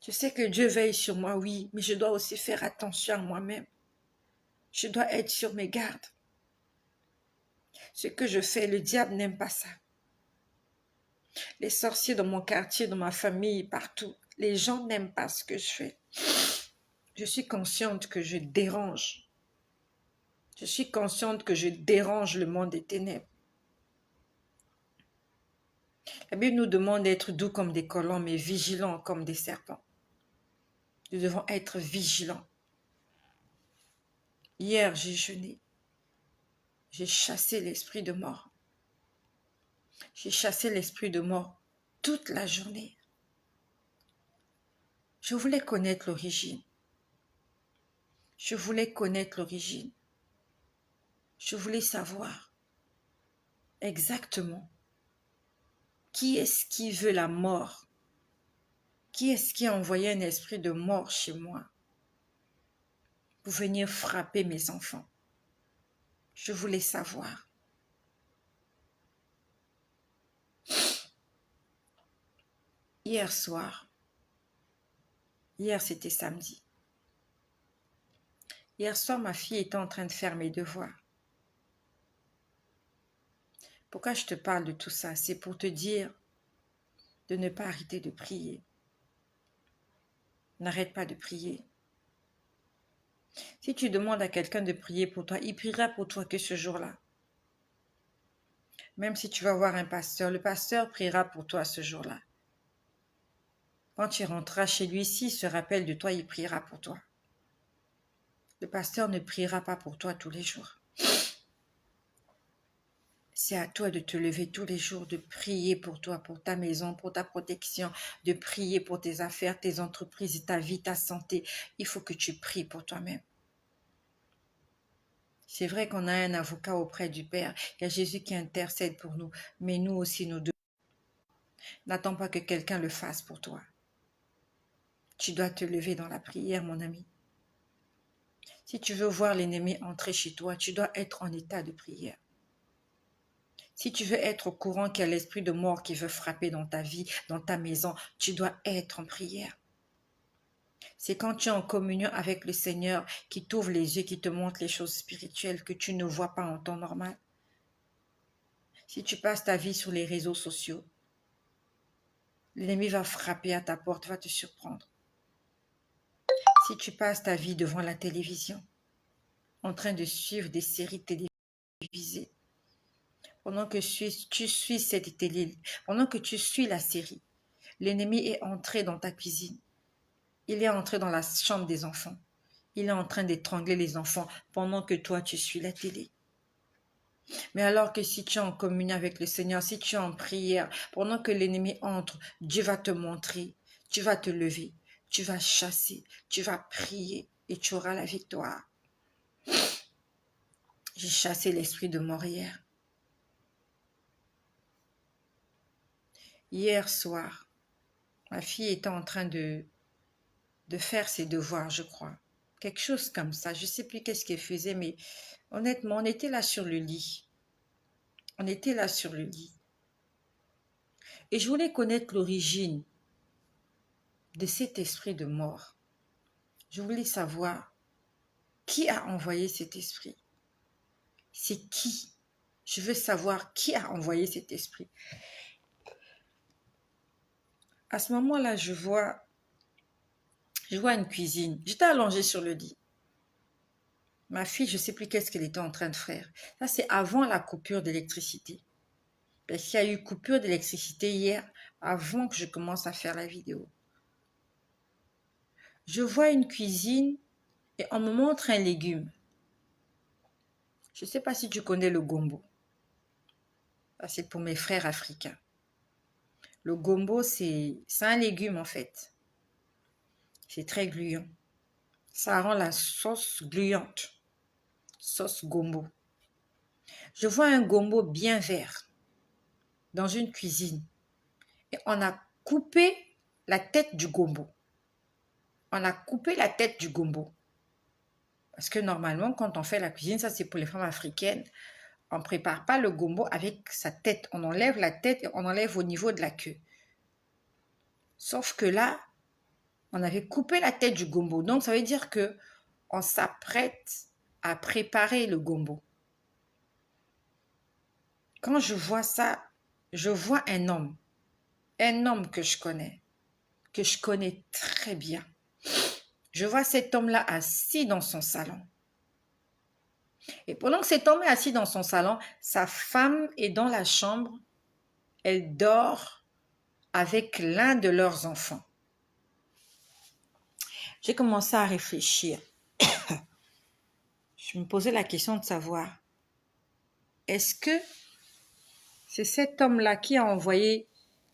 Je sais que Dieu veille sur moi, oui, mais je dois aussi faire attention à moi-même. Je dois être sur mes gardes. Ce que je fais, le diable n'aime pas ça. Les sorciers dans mon quartier, dans ma famille, partout, les gens n'aiment pas ce que je fais. Je suis consciente que je dérange. Je suis consciente que je dérange le monde des ténèbres. La Bible nous demande d'être doux comme des colons, mais vigilants comme des serpents. Nous devons être vigilants. Hier, j'ai jeûné. J'ai chassé l'esprit de mort. J'ai chassé l'esprit de mort toute la journée. Je voulais connaître l'origine. Je voulais connaître l'origine. Je voulais savoir exactement qui est-ce qui veut la mort. Qui est-ce qui a envoyé un esprit de mort chez moi pour venir frapper mes enfants? Je voulais savoir. Hier soir, hier c'était samedi. Hier soir, ma fille était en train de faire mes devoirs. Pourquoi je te parle de tout ça? C'est pour te dire de ne pas arrêter de prier. N'arrête pas de prier. Si tu demandes à quelqu'un de prier pour toi, il priera pour toi que ce jour-là. Même si tu vas voir un pasteur, le pasteur priera pour toi ce jour-là. Quand tu rentreras chez lui, s'il se rappelle de toi, il priera pour toi. Le pasteur ne priera pas pour toi tous les jours. C'est à toi de te lever tous les jours, de prier pour toi, pour ta maison, pour ta protection, de prier pour tes affaires, tes entreprises, ta vie, ta santé. Il faut que tu pries pour toi-même. C'est vrai qu'on a un avocat auprès du Père. Il y a Jésus qui intercède pour nous. Mais nous aussi, nous devons. N'attends pas que quelqu'un le fasse pour toi. Tu dois te lever dans la prière, mon ami. Si tu veux voir l'ennemi entrer chez toi, tu dois être en état de prière. Si tu veux être au courant qu'il y a l'esprit de mort qui veut frapper dans ta vie, dans ta maison, tu dois être en prière. C'est quand tu es en communion avec le Seigneur qui t'ouvre les yeux, qui te montre les choses spirituelles que tu ne vois pas en temps normal. Si tu passes ta vie sur les réseaux sociaux, l'ennemi va frapper à ta porte, va te surprendre. Si tu passes ta vie devant la télévision, en train de suivre des séries télévisées, pendant que tu suis cette télé, pendant que tu suis la série, l'ennemi est entré dans ta cuisine. Il est entré dans la chambre des enfants. Il est en train d'étrangler les enfants pendant que toi, tu suis la télé. Mais alors que si tu es en communion avec le Seigneur, si tu es en prière, pendant que l'ennemi entre, Dieu va te montrer, tu vas te lever, tu vas chasser, tu vas prier et tu auras la victoire. J'ai chassé l'esprit de mort hier. Hier soir, ma fille était en train de faire ses devoirs, je crois. Quelque chose comme ça. Je ne sais plus qu'est-ce qu'elle faisait, mais honnêtement, on était là sur le lit. On était là sur le lit. Et je voulais connaître l'origine de cet esprit de mort. Je voulais savoir qui a envoyé cet esprit. C'est qui? Je veux savoir qui a envoyé cet esprit. À ce moment-là, je vois une cuisine. J'étais allongée sur le lit. Ma fille, je ne sais plus qu'est-ce qu'elle était en train de faire. Ça, c'est avant la coupure d'électricité. Parce qu'il y a eu coupure d'électricité hier, avant que je commence à faire la vidéo. Je vois une cuisine et on me montre un légume. Je ne sais pas si tu connais le gombo. Ça, c'est pour mes frères africains. Le gombo, c'est un légume en fait. C'est très gluant. Ça rend la sauce gluante. Sauce gombo. Je vois un gombo bien vert dans une cuisine. Et on a coupé la tête du gombo. On a coupé la tête du gombo. Parce que normalement, quand on fait la cuisine, ça c'est pour les femmes africaines, on ne prépare pas le gombo avec sa tête. On enlève la tête et on enlève au niveau de la queue. Sauf que là, on avait coupé la tête du gombo. Donc, ça veut dire que on s'apprête à préparer le gombo. Quand je vois ça, je vois un homme que je connais très bien. Je vois cet homme-là assis dans son salon. Et pendant que cet homme est assis dans son salon, sa femme est dans la chambre. Elle dort avec l'un de leurs enfants. J'ai commencé à réfléchir. Je me posais la question de savoir, est-ce que c'est cet homme-là qui a envoyé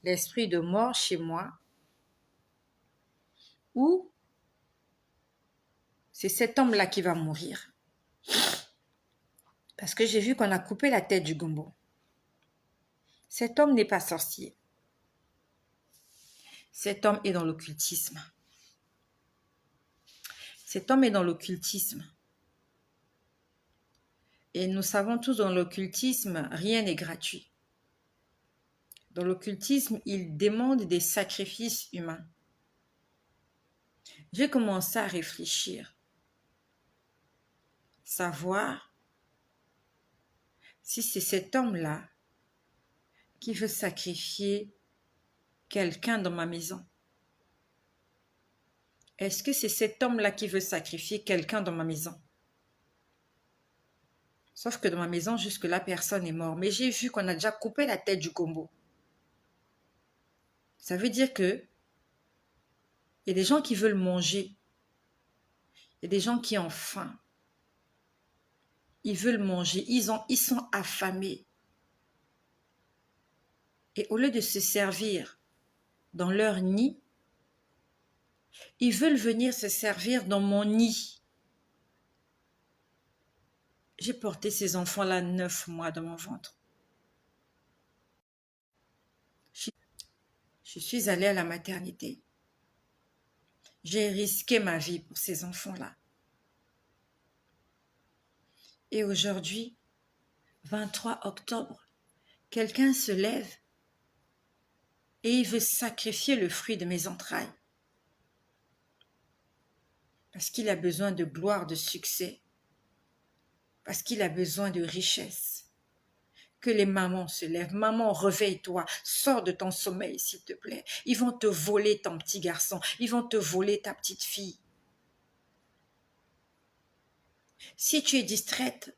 l'esprit de mort chez moi ou c'est cet homme-là qui va mourir? Parce que j'ai vu qu'on a coupé la tête du gombo. Cet homme n'est pas sorcier. Cet homme est dans l'occultisme. Cet homme est dans l'occultisme. Et nous savons tous dans l'occultisme, rien n'est gratuit. Dans l'occultisme, il demande des sacrifices humains. J'ai commencé à réfléchir, savoir si c'est cet homme-là qui veut sacrifier quelqu'un dans ma maison. Est-ce que c'est cet homme-là qui veut sacrifier quelqu'un dans ma maison? Sauf que dans ma maison, jusque-là, personne n'est mort. Mais j'ai vu qu'on a déjà coupé la tête du gombo. Ça veut dire que il y a des gens qui veulent manger. Il y a des gens qui ont faim. Ils veulent manger. Ils sont affamés. Et au lieu de se servir dans leur nid, ils veulent venir se servir dans mon nid. J'ai porté ces enfants-là 9 mois dans mon ventre. Je suis allée à la maternité. J'ai risqué ma vie pour ces enfants-là. Et aujourd'hui, 23 octobre, quelqu'un se lève et il veut sacrifier le fruit de mes entrailles. Parce qu'il a besoin de gloire, de succès. Parce qu'il a besoin de richesse. Que les mamans se lèvent. Maman, réveille-toi. Sors de ton sommeil, s'il te plaît. Ils vont te voler ton petit garçon. Ils vont te voler ta petite fille. Si tu es distraite,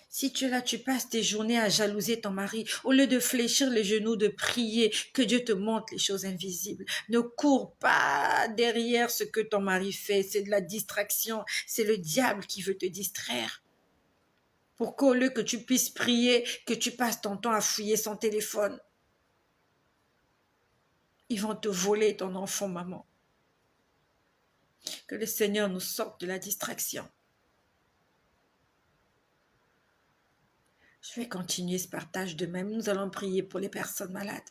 si tu es là, tu passes tes journées à jalouser ton mari, au lieu de fléchir les genoux, de prier, que Dieu te montre les choses invisibles. Ne cours pas derrière ce que ton mari fait. C'est de la distraction. C'est le diable qui veut te distraire. Pour qu'au lieu que tu puisses prier, que tu passes ton temps à fouiller son téléphone. Ils vont te voler ton enfant, maman. Que le Seigneur nous sorte de la distraction. Je vais continuer ce partage de même. Nous allons prier pour les personnes malades.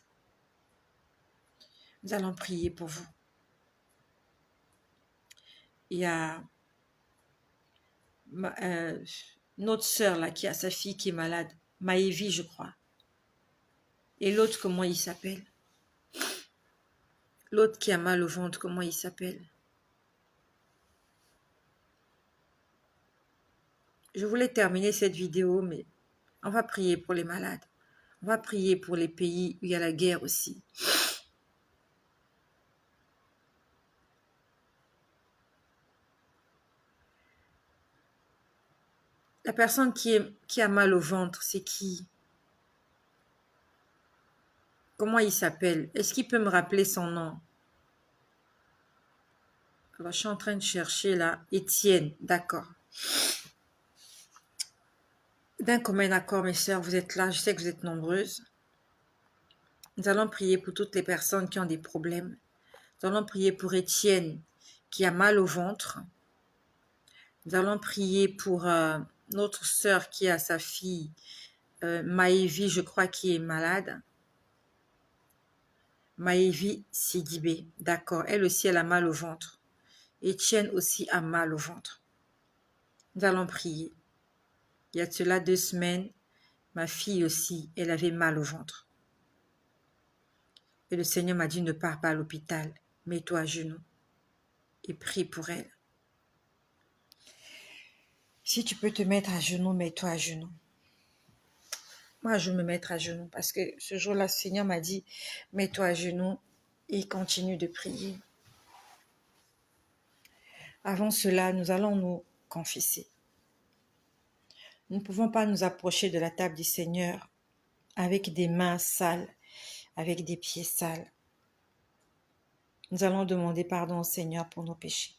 Nous allons prier pour vous. Il y a notre sœur là qui a sa fille qui est malade, Maëvi je crois. Et l'autre, comment il s'appelle? L'autre qui a mal au ventre, comment il s'appelle? Je voulais terminer cette vidéo, mais on va prier pour les malades. On va prier pour les pays où il y a la guerre aussi. La personne qui a mal au ventre, c'est qui? Comment il s'appelle? Est-ce qu'il peut me rappeler son nom? Alors, je suis en train de chercher là. Étienne, d'accord. D'un commun accord, mes sœurs, vous êtes là. Je sais que vous êtes nombreuses. Nous allons prier pour toutes les personnes qui ont des problèmes. Nous allons prier pour Étienne qui a mal au ventre. Nous allons prier pour notre sœur qui a sa fille, Maëvi, je crois, qui est malade. Maëvi Sidibé, d'accord. Elle aussi, elle a mal au ventre. Étienne aussi a mal au ventre. Nous allons prier. Il y a de cela 2 semaines, ma fille aussi, elle avait mal au ventre. Et le Seigneur m'a dit, ne pars pas à l'hôpital, mets-toi à genoux et prie pour elle. Si tu peux te mettre à genoux, mets-toi à genoux. Moi, je vais me mettre à genoux parce que ce jour-là, le Seigneur m'a dit, mets-toi à genoux et continue de prier. Avant cela, nous allons nous confesser. Nous ne pouvons pas nous approcher de la table du Seigneur avec des mains sales, avec des pieds sales. Nous allons demander pardon au Seigneur pour nos péchés.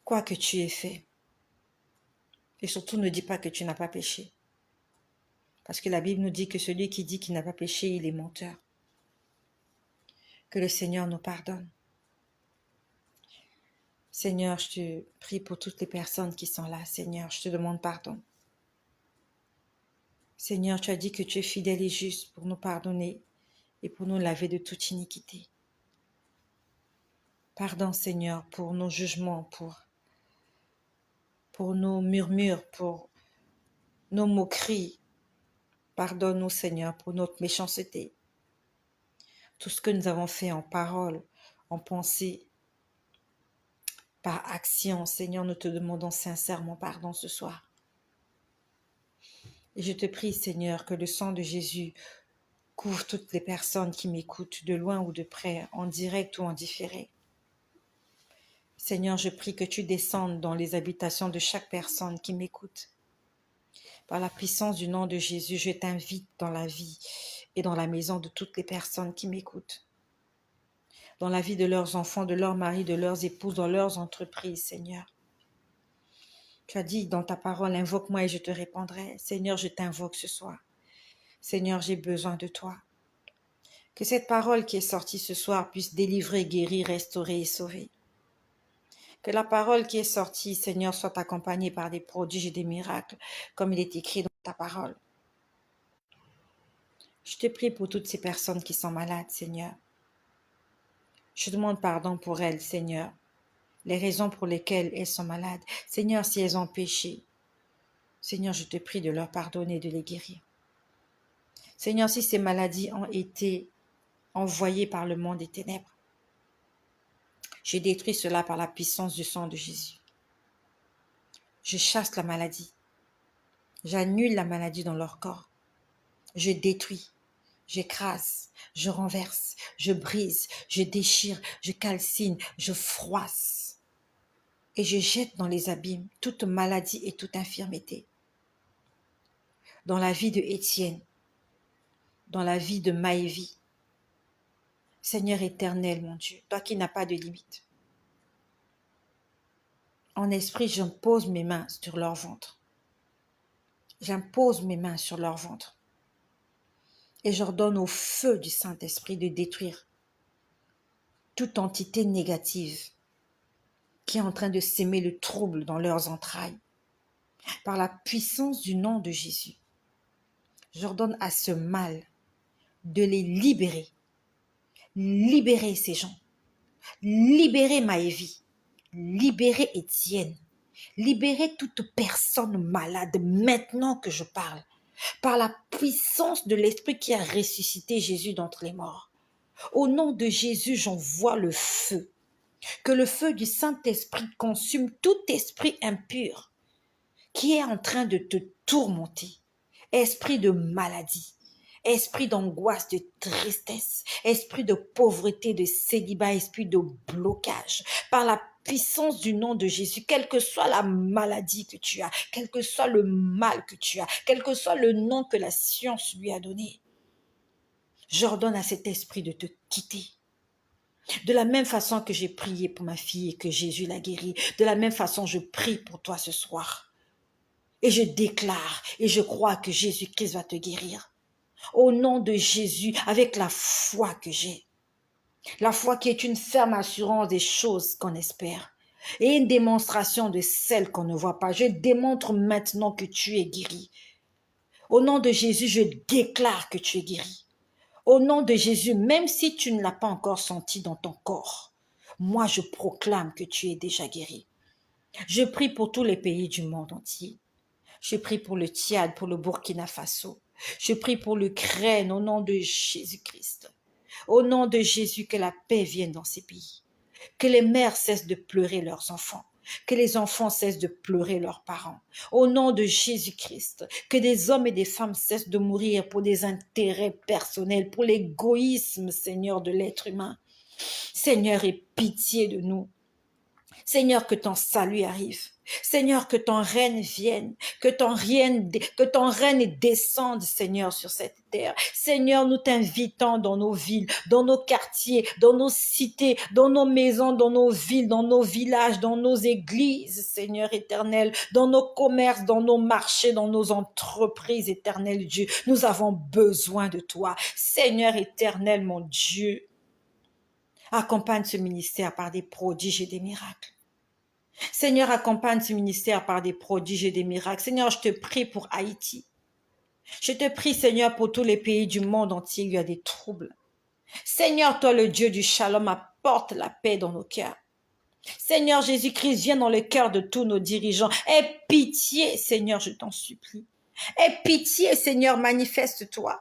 Quoi que tu aies fait, et surtout ne dis pas que tu n'as pas péché. Parce que la Bible nous dit que celui qui dit qu'il n'a pas péché, il est menteur. Que le Seigneur nous pardonne. Seigneur, je te prie pour toutes les personnes qui sont là. Seigneur, je te demande pardon. Seigneur, tu as dit que tu es fidèle et juste pour nous pardonner et pour nous laver de toute iniquité. Pardon, Seigneur, pour nos jugements, pour nos murmures, pour nos moqueries. Pardonne-nous, Seigneur, pour notre méchanceté. Tout ce que nous avons fait en parole, en pensée, par action, Seigneur, nous te demandons sincèrement pardon ce soir. Et je te prie, Seigneur, que le sang de Jésus couvre toutes les personnes qui m'écoutent, de loin ou de près, en direct ou en différé. Seigneur, je prie que tu descendes dans les habitations de chaque personne qui m'écoute. Par la puissance du nom de Jésus, je t'invite dans la vie et dans la maison de toutes les personnes qui m'écoutent. Dans la vie de leurs enfants, de leurs maris, de leurs épouses, dans leurs entreprises, Seigneur. Tu as dit dans ta parole, invoque-moi et je te répondrai. Seigneur, je t'invoque ce soir. Seigneur, j'ai besoin de toi. Que cette parole qui est sortie ce soir puisse délivrer, guérir, restaurer et sauver. Que la parole qui est sortie, Seigneur, soit accompagnée par des prodiges et des miracles, comme il est écrit dans ta parole. Je te prie pour toutes ces personnes qui sont malades, Seigneur. Je demande pardon pour elles, Seigneur. Les raisons pour lesquelles elles sont malades. Seigneur, si elles ont péché, Seigneur, je te prie de leur pardonner et de les guérir. Seigneur, si ces maladies ont été envoyées par le monde des ténèbres, je détruis cela par la puissance du sang de Jésus. Je chasse la maladie. J'annule la maladie dans leur corps. Je détruis, j'écrase, je renverse, je brise, je déchire, je calcine, je froisse. Et je jette dans les abîmes toute maladie et toute infirmité. Dans la vie de Étienne, dans la vie de Maëvi. Seigneur éternel, mon Dieu, toi qui n'as pas de limite. En esprit, j'impose mes mains sur leur ventre. J'impose mes mains sur leur ventre. Et j'ordonne au feu du Saint-Esprit de détruire toute entité négative qui est en train de s'aimer le trouble dans leurs entrailles. Par la puissance du nom de Jésus, j'ordonne à ce mal de les libérer. Libérer ces gens. Libérer Maëvi. Libérer Étienne. Libérer toute personne malade maintenant que je parle. Par la puissance de l'Esprit qui a ressuscité Jésus d'entre les morts. Au nom de Jésus, j'envoie le feu. Que le feu du Saint-Esprit consume tout esprit impur qui est en train de te tourmenter. Esprit de maladie, esprit d'angoisse, de tristesse, esprit de pauvreté, de célibat, esprit de blocage. Par la puissance du nom de Jésus, quelle que soit la maladie que tu as, quel que soit le mal que tu as, quel que soit le nom que la science lui a donné, j'ordonne à cet esprit de te quitter. De la même façon que j'ai prié pour ma fille et que Jésus l'a guérie, de la même façon je prie pour toi ce soir. Et je déclare et je crois que Jésus-Christ va te guérir. Au nom de Jésus, avec la foi que j'ai. La foi qui est une ferme assurance des choses qu'on espère. Et une démonstration de celles qu'on ne voit pas. Je démontre maintenant que tu es guéri. Au nom de Jésus, je déclare que tu es guéri. Au nom de Jésus, même si tu ne l'as pas encore senti dans ton corps, moi je proclame que tu es déjà guéri. Je prie pour tous les pays du monde entier. Je prie pour le Tchad, pour le Burkina Faso. Je prie pour l'Ukraine au nom de Jésus-Christ. Au nom de Jésus, que la paix vienne dans ces pays. Que les mères cessent de pleurer leurs enfants. Que les enfants cessent de pleurer leurs parents. Au nom de Jésus-Christ, que des hommes et des femmes cessent de mourir pour des intérêts personnels, pour l'égoïsme, Seigneur, de l'être humain. Seigneur, aie pitié de nous. Seigneur, que ton salut arrive. Seigneur, que ton règne vienne, que ton règne descende, Seigneur, sur cette terre. Seigneur, nous t'invitons dans nos villes, dans nos quartiers, dans nos cités, dans nos maisons, dans nos villes, dans nos villages, dans nos églises, Seigneur éternel, dans nos commerces, dans nos marchés, dans nos entreprises, éternel Dieu. Nous avons besoin de toi. Seigneur éternel, mon Dieu, accompagne ce ministère par des prodiges et des miracles. Seigneur, accompagne ce ministère par des prodiges et des miracles. Seigneur, je te prie pour Haïti. Je te prie, Seigneur, pour tous les pays du monde entier où il y a des troubles. Seigneur, toi, le Dieu du shalom, apporte la paix dans nos cœurs. Seigneur Jésus-Christ, viens dans le cœur de tous nos dirigeants. Aie pitié, Seigneur, je t'en supplie. Aie pitié, Seigneur, manifeste-toi.